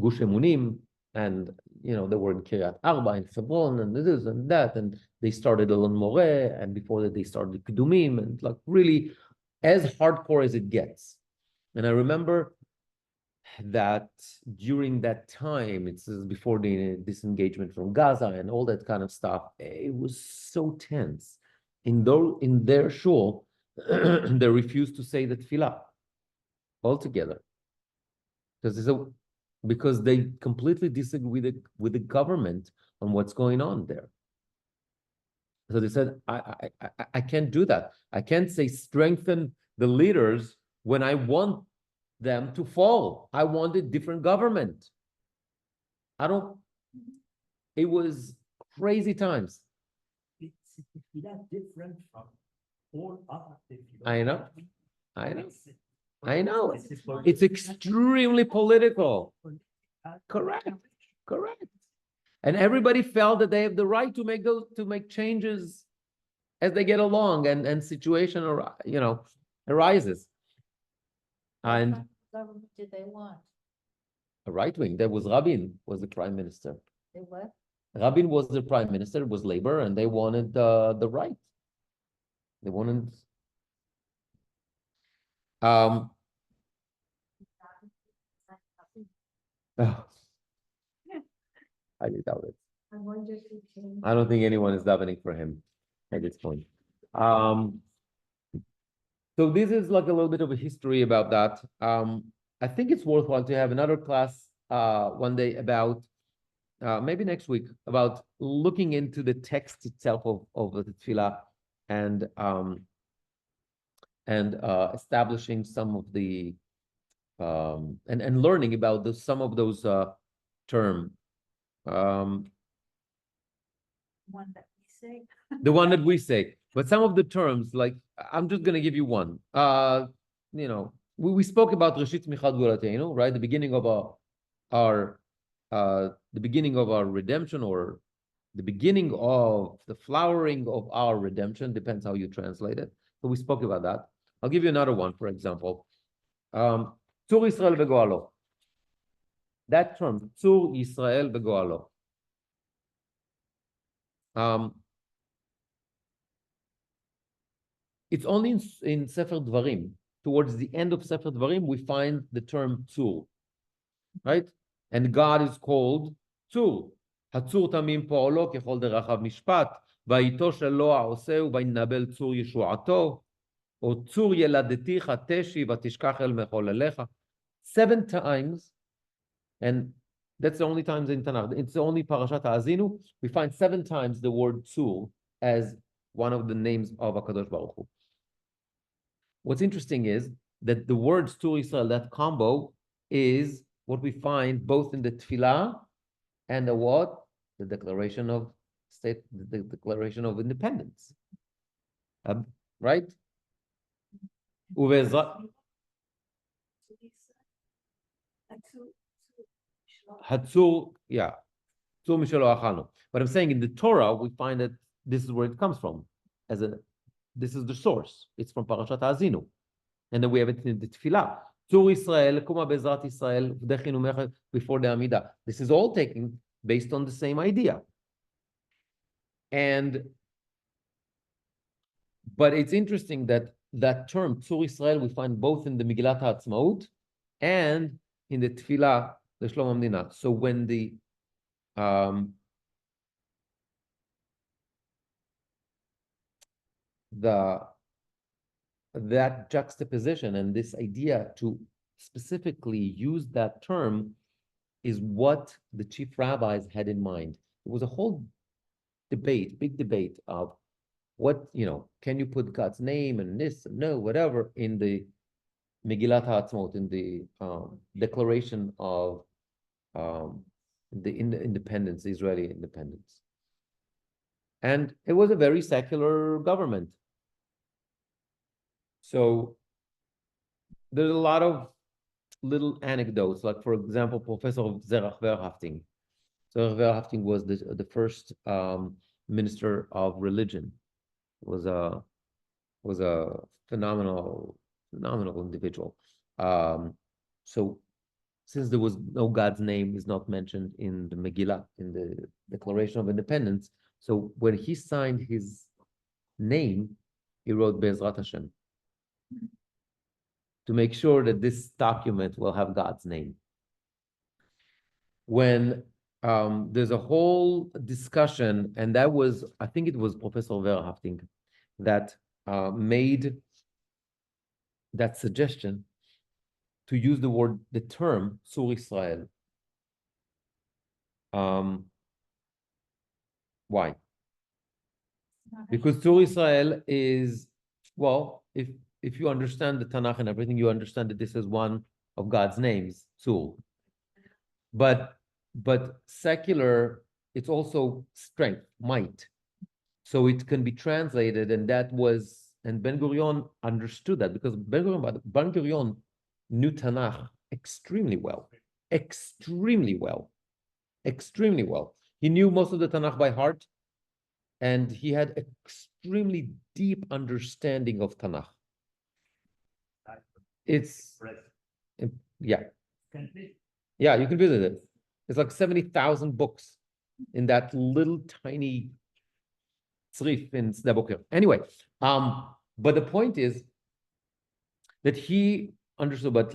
Gush Emunim, and you know, they were in Kiryat Arba and Hebron and this and that, and they started Elon Moreh, and before that they started Kedumim, and like really as hardcore as it gets. And I remember that during that time, it's before the disengagement from Gaza and all that kind of stuff, it was so tense. In their shul, they refused to say the tefillah altogether, because they completely disagree with the government on what's going on there. So they said, I can't do that. I can't say strengthen the leaders when I want them to fall. I want a different government. It was crazy times. It's different from all other tefillot. I know. It's extremely political. Correct. And everybody felt that they have the right to make changes as they get along, and situation arises. And What government did they want? a right wing. There was Rabin was the prime minister. They what? Rabin was the prime minister. It was labor, and they wanted the right. They wanted. Oh. I doubt it. I wonder if he changed. I don't think anyone is davening for him at this point. So this is like a little bit of a history about that. I think it's worthwhile to have another class one day about maybe next week, about looking into the text itself of the tefillah and establishing some of the and learning about some of those terms. One that we say. The one that we say, but some of the terms, like I'm just gonna give you one. We spoke about Reshit Tzmichat Geulatenu, right? The beginning of our redemption, or the beginning of the flowering of our redemption, depends how you translate it. So we spoke about that. I'll give you another one, for example. Tzur Yisrael Begoalo. That term, Tzur Yisrael Begoalo. It's only in Sefer Dvarim towards the end of Sefer Dvarim, we find the term tzur, right? And God is called tzur. הצור תמים פועלו ככל דרכיו משפט, ואיתו שלו העושהו וינבל צור ישועתו, או צור ילדתיך תשי ותשכח אל מחולליך. 7 times, and that's the only times in Tanakh. It's the only Parashat Ha'azinu. We find 7 times the word tzur as one of the names of HaKadosh Baruch Hu. What's interesting is that the word tzur Yisrael, that combo, is what we find both in the Tefillah and the what? The declaration of state, the declaration of independence. Right? Hatzur, yeah. Tzur mishelo achanu. But I'm saying in the Torah, we find that this is where it comes from. This is the source. It's from Parashat Ha'azinu. And then we have it in the Tefillah. Tzur Yisrael, kuma bezrat Yisrael, v'dechinu mecha before the Amidah. This is all taken based on the same idea. But it's interesting that that term, Tzur Yisrael, we find both in the Megillat HaAtzmaut and in the Tefillah, the Shlom Amdina. So when that juxtaposition and this idea to specifically use that term is what the chief rabbis had in mind. It was a whole debate, big debate of what, can you put God's name and this and no, whatever, in the Megillat HaAtzmaut, in the declaration of the independence, the Israeli independence. And it was a very secular government. So there's a lot of little anecdotes, like for example, Professor Zerach Verhafting. Zerach Verhafting was the first minister of religion. Was a phenomenal individual. So since there was no God's name is not mentioned in the Megillah, in the Declaration of Independence, so when he signed his name, he wrote Be'ezrat Hashem, to make sure that this document will have God's name. When there's a whole discussion, and that was, I think it was Professor Verhafting that made that suggestion to use the term Tzur Yisrael. Why? Because Tzur Yisrael is, well, if you understand the Tanakh and everything, you understand that this is one of God's names, Tzur. But secular, it's also strength, might. So it can be translated, and Ben Gurion understood that, because Ben Gurion knew Tanakh extremely well. He knew most of the Tanakh by heart, and he had extremely deep understanding of Tanakh. It's, yeah, you can visit it. It's like 70,000 books in that little tiny tzrif in Sde Boker. Anyway, but the point is that he understood, but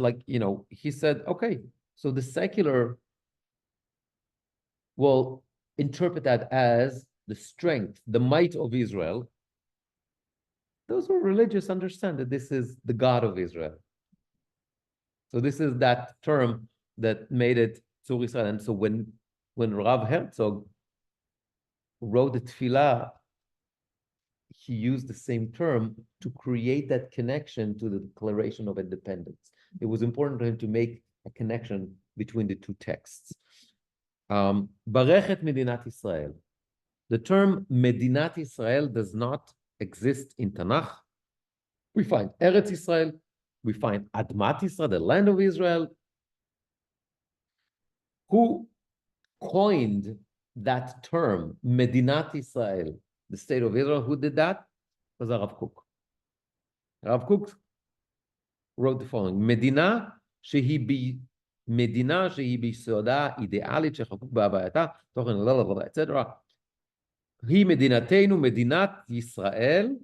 he said, okay, so the secular will interpret that as the strength, the might of Israel. Those who are religious understand that this is the God of Israel. So this is that term that made it Tzur Yisrael. And so when Rav Herzog wrote the Tefillah, he used the same term to create that connection to the Declaration of Independence. It was important for him to make a connection between the two texts. Barechet Medinat Israel. The term Medinat Israel does not exist in Tanakh. We find Eretz Israel, we find HaAtzmaut Israel, the land of Israel. Who coined that term, Medinat Israel, the state of Israel? Who did that? It was Rav Kook. Rav Kook wrote the following: Medina shehi bisoda idealית שחקוק בהווייתה, תוכן etc. היא מדינתנו, מדינת ישראל,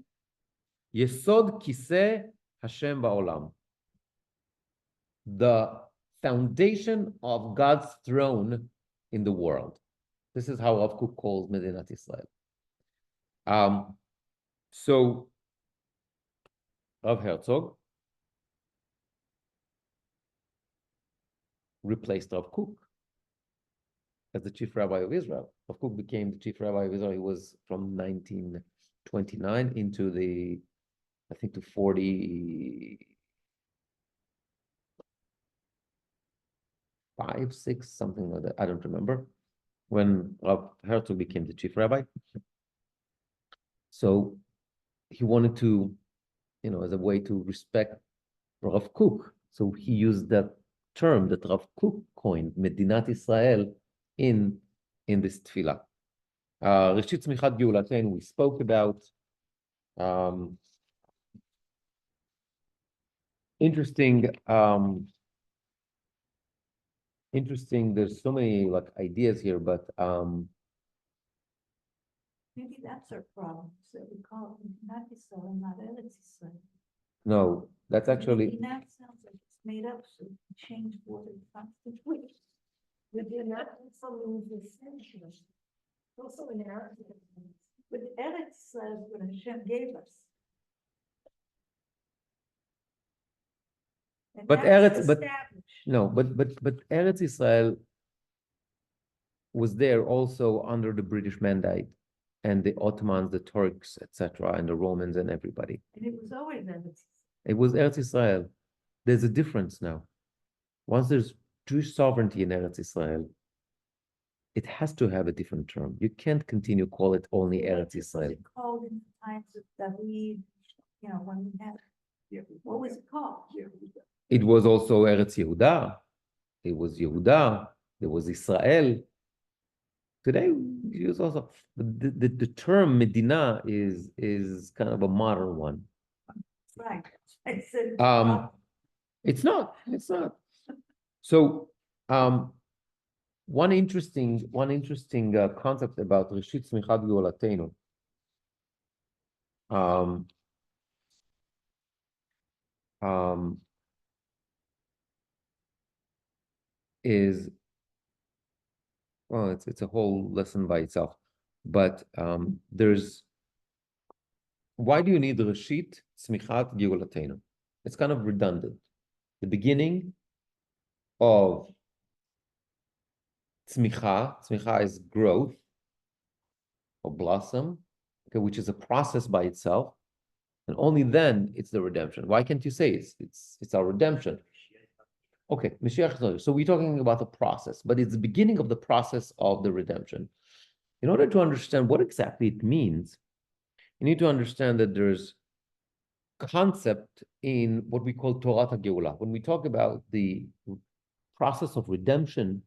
יסוד כיסא Hashem ba'olam. The foundation of God's throne in the world. This is how Rav Kook calls Medinat Israel. So Rav Herzog replaced Rav Kook as the chief rabbi of Israel. Rav Kook became the chief rabbi of Israel. He was from 1929 into the, I think, to 45, 6, something like that. I don't remember. When Rav Herzog became the chief rabbi. So he wanted to, as a way to respect Rav Kook. So he used that term that Rav Kook coined, Medinat Israel, in this tefillah. Reshit Tzmichat Geulateinu, we spoke about. Interesting. There's so many ideas here, but Maybe that's our problem, so we call it not Israel, not Eretz Israel. no, that's actually That sounds like it's made up, so we change what it constitutes. But they're not something essential. Also in Arabic. But Eretz says what Hashem gave us. And But that's Eretz- but- established. no, but Eretz Israel was there also under the British Mandate and the Ottomans, the Turks, etc., and the Romans and everybody. And it was always Eretz. It was Eretz Israel. There's a difference now. Once there's Jewish sovereignty in Eretz Israel, it has to have a different term. You can't continue call it only Eretz Israel. Was it called in the times of David, when we had, what was it called? It was also Eretz Yehuda. It was Yehuda. There was Israel. Today, we use also the term Medina is kind of a modern one. Right. I said, It's not. So, one interesting concept about Reshit Tzmichat Geulateinu. Is well, it's a whole lesson by itself, but there's why do you need Reshit Tzmichat Geulateinu? It's kind of redundant. The beginning of tzmicha is growth or blossom, okay, which is a process by itself, and only then it's the redemption. Why can't you say it's our redemption? Okay, Mashiach. So we're talking about the process, but it's the beginning of the process of the redemption. In order to understand what exactly it means, you need to understand that there's concept in what we call Torah HaGeula. When we talk about the process of redemption,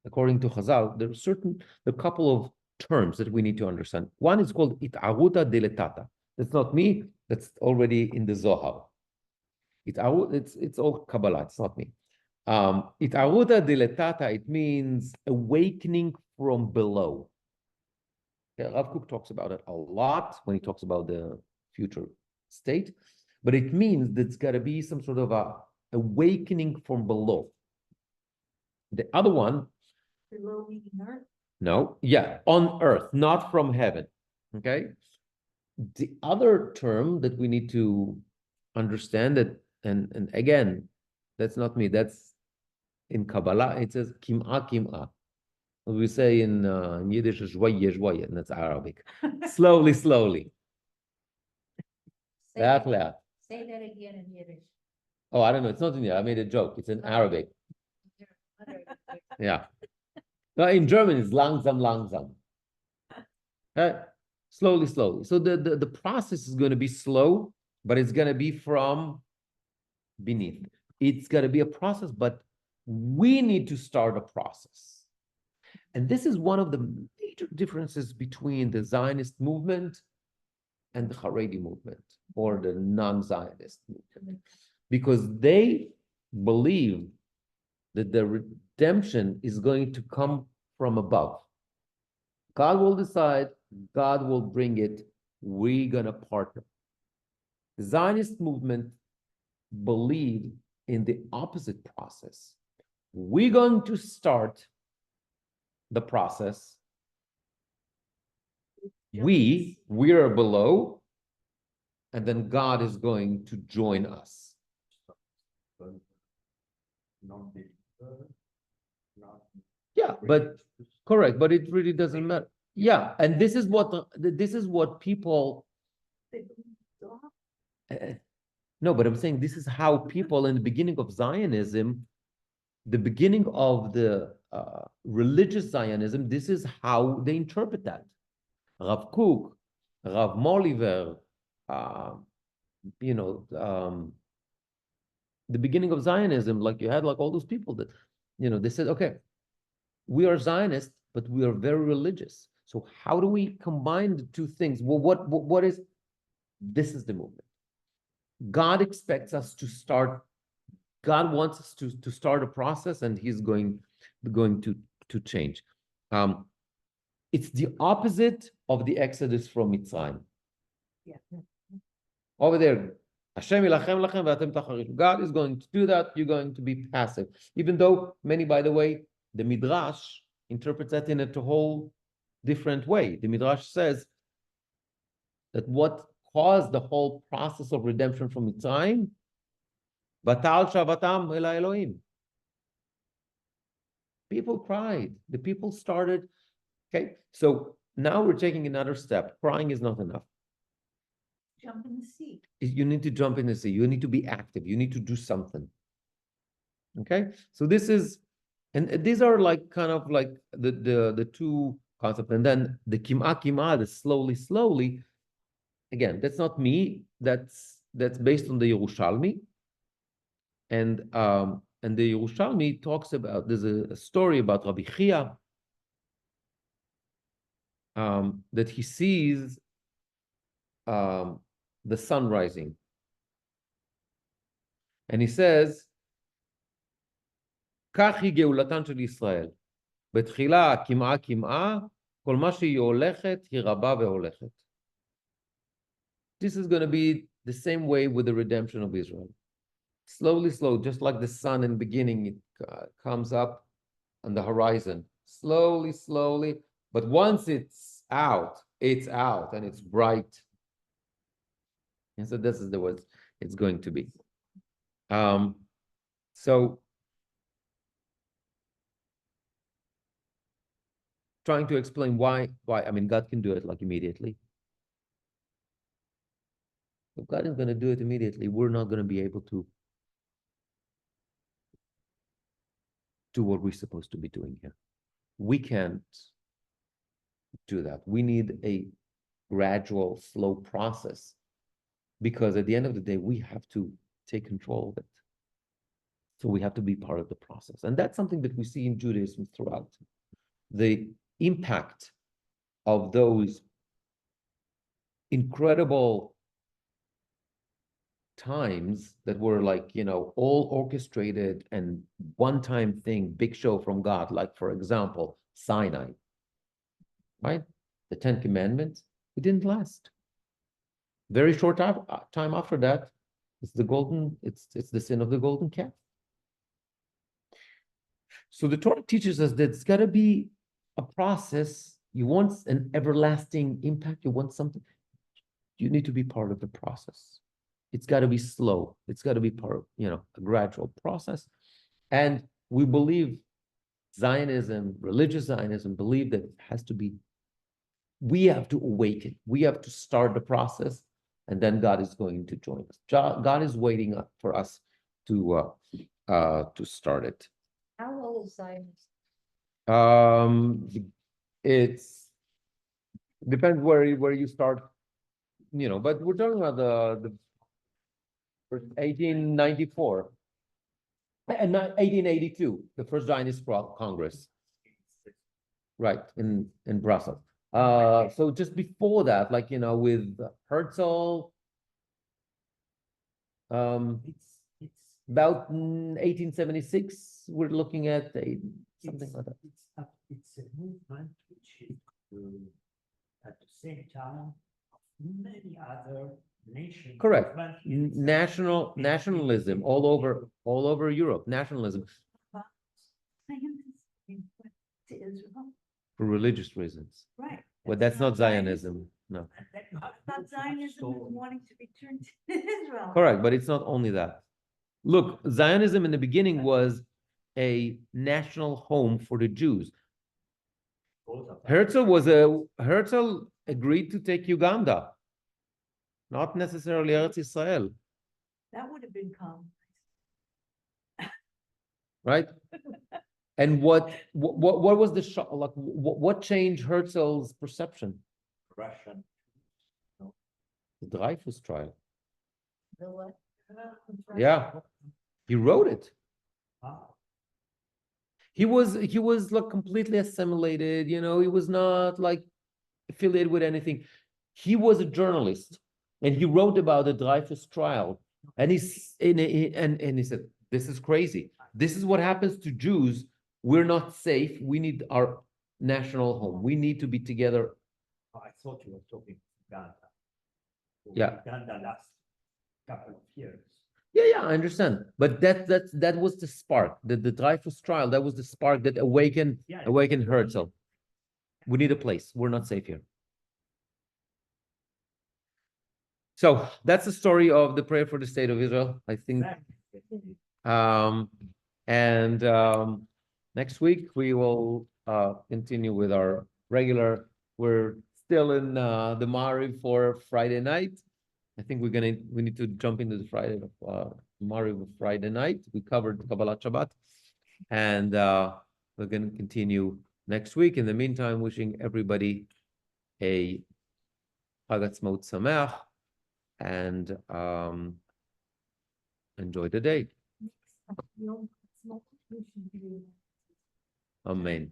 according to Chazal, there are a couple of terms that we need to understand. One is called It'aruta Deletata. That's not me, that's already in the Zohar. It's all Kabbalah, it's not me. It'aruta Deletata, it means awakening from below. Okay, Rav Kook talks about it a lot when he talks about the future state, but it means that it's got to be some sort of a awakening from below. The other one, below meaning earth. no, yeah, on earth, not from heaven. Okay. The other term that we need to understand that, and again, that's not me, that's in Kabbalah, it says kim'a. We say in Yiddish, shwaya, shwaya, and that's Arabic. Slowly. Laugh. Say that again in Yiddish. Oh, I don't know. It's not in there. I made a joke. It's in Arabic. Yeah. No, in German, it's langsam. Okay? Slowly. So the process is going to be slow, but it's going to be from beneath. It's going to be a process, but we need to start a process. And this is one of the major differences between the Zionist movement and the Haredi movement or the non-Zionist movement, because they believe that the redemption is going to come from above. God will decide, God will bring it, we're going to partner. The Zionist movement believed in the opposite process. We're going to start the process. We are below, and then God is going to join us. Yeah, but correct, but it really doesn't matter. Yeah, and this is what people. They believe God. No, but I'm saying this is how people in the beginning of Zionism, the beginning of the religious Zionism, this is how they interpret that. Rav Kook, Rav Moliver, the beginning of Zionism, like you had like all those people that, they said, okay, we are Zionists, but we are very religious. So how do we combine the two things? Well, what is, this is the movement. God expects us to start, God wants us to start a process, and he's going to change. It's the opposite of the Exodus from Mitzrayim. Yeah. Over there, Hashem ilachem lachem v'atem tacharish. God is going to do that. You're going to be passive. Even though many, by the way, the Midrash interprets that in a whole different way. The Midrash says that what caused the whole process of redemption from Mitzrayim, Batal shavatam el Elohim. People cried. The people started. Okay, so now we're taking another step. Crying is not enough. Jump in the sea. You need to jump in the sea. You need to be active. You need to do something. Okay, so this is, and these are like kind of like the two concepts, and then the kim'ah, the slowly. Again, that's not me. That's based on the Yerushalmi, and the Yerushalmi talks about, there's a story about Rabbi Chia, that he sees the sun rising, and he says, "Kach hi geulatan shel Yisrael, betchila kim'ah, kol ma shehi holechet hi rabba veholechet." This is going to be the same way with the redemption of Israel. Slowly, just like the sun in the beginning, it comes up on the horizon. Slowly, but once it's out, and it's bright. And so this is the way it's going to be. So trying to explain why, I mean, God can do it like immediately. If God is going to do it immediately, we're not going to be able to do what we're supposed to be doing here. We can't do that. We need a gradual, slow process, because at the end of the day, we have to take control of it. So we have to be part of the process. And that's something that we see in Judaism throughout. The impact of those incredible times that were like, all orchestrated and one-time thing, big show from God, like, for example, Sinai, right? The 10 Commandments, it didn't last. Very short time after that, it's the sin of the golden calf. So the Torah teaches us that it's got to be a process. You want an everlasting impact, you want something, you need to be part of the process. It's got to be slow. It's got to be part of, a gradual process. And we believe Zionism, religious Zionism, believe that it has to be, we have to awaken. We have to start the process, and then God is going to join us. God is waiting up for us to start it. How old is Zionism? It's depends where you start, but we're talking about the 1894 and 1882, the first Zionist Congress, right, in Brussels. So just before that, like, with Herzl, It's about 1876, we're looking at something like that. It's a movement which is at the same time of many other nation. Correct. country. Nationalism all over Europe, nationalism To Israel, for religious reasons. right. But that's not Zionism, no. And that I country thought was Zionism is stolen. wanting to return to Israel. Correct, but it's not only that. Look, Zionism in the beginning was a national home for the Jews. Both of them. Herzl agreed to take Uganda, not necessarily Eretz Israel, That would have been calm. right? And what was the shock? Like, what changed Herzl's perception? Russian. The Dreyfus trial. The what? Yeah, he wrote it. Wow. He was like completely assimilated, he was not like affiliated with anything. He was a journalist and he wrote about the Dreyfus trial. And he said, this is crazy. This is what happens to Jews. We're not safe. We need our national home. We need to be together. I thought you were talking Uganda. Yeah. Uganda last couple of years. Yeah, I understand. But that was the spark. The Dreyfus trial, that was the spark that awakened Herzl. We need a place. We're not safe here. So that's the story of the prayer for the state of Israel, I think. Next week we will continue with our regular. We're still in the Mariv for Friday night. I think we need to jump into the Mariv of Friday night. We covered Kabbalat Shabbat, and we're going to continue next week. In the meantime, wishing everybody a HaAtzmaut Sameach, and enjoy the day. Amen.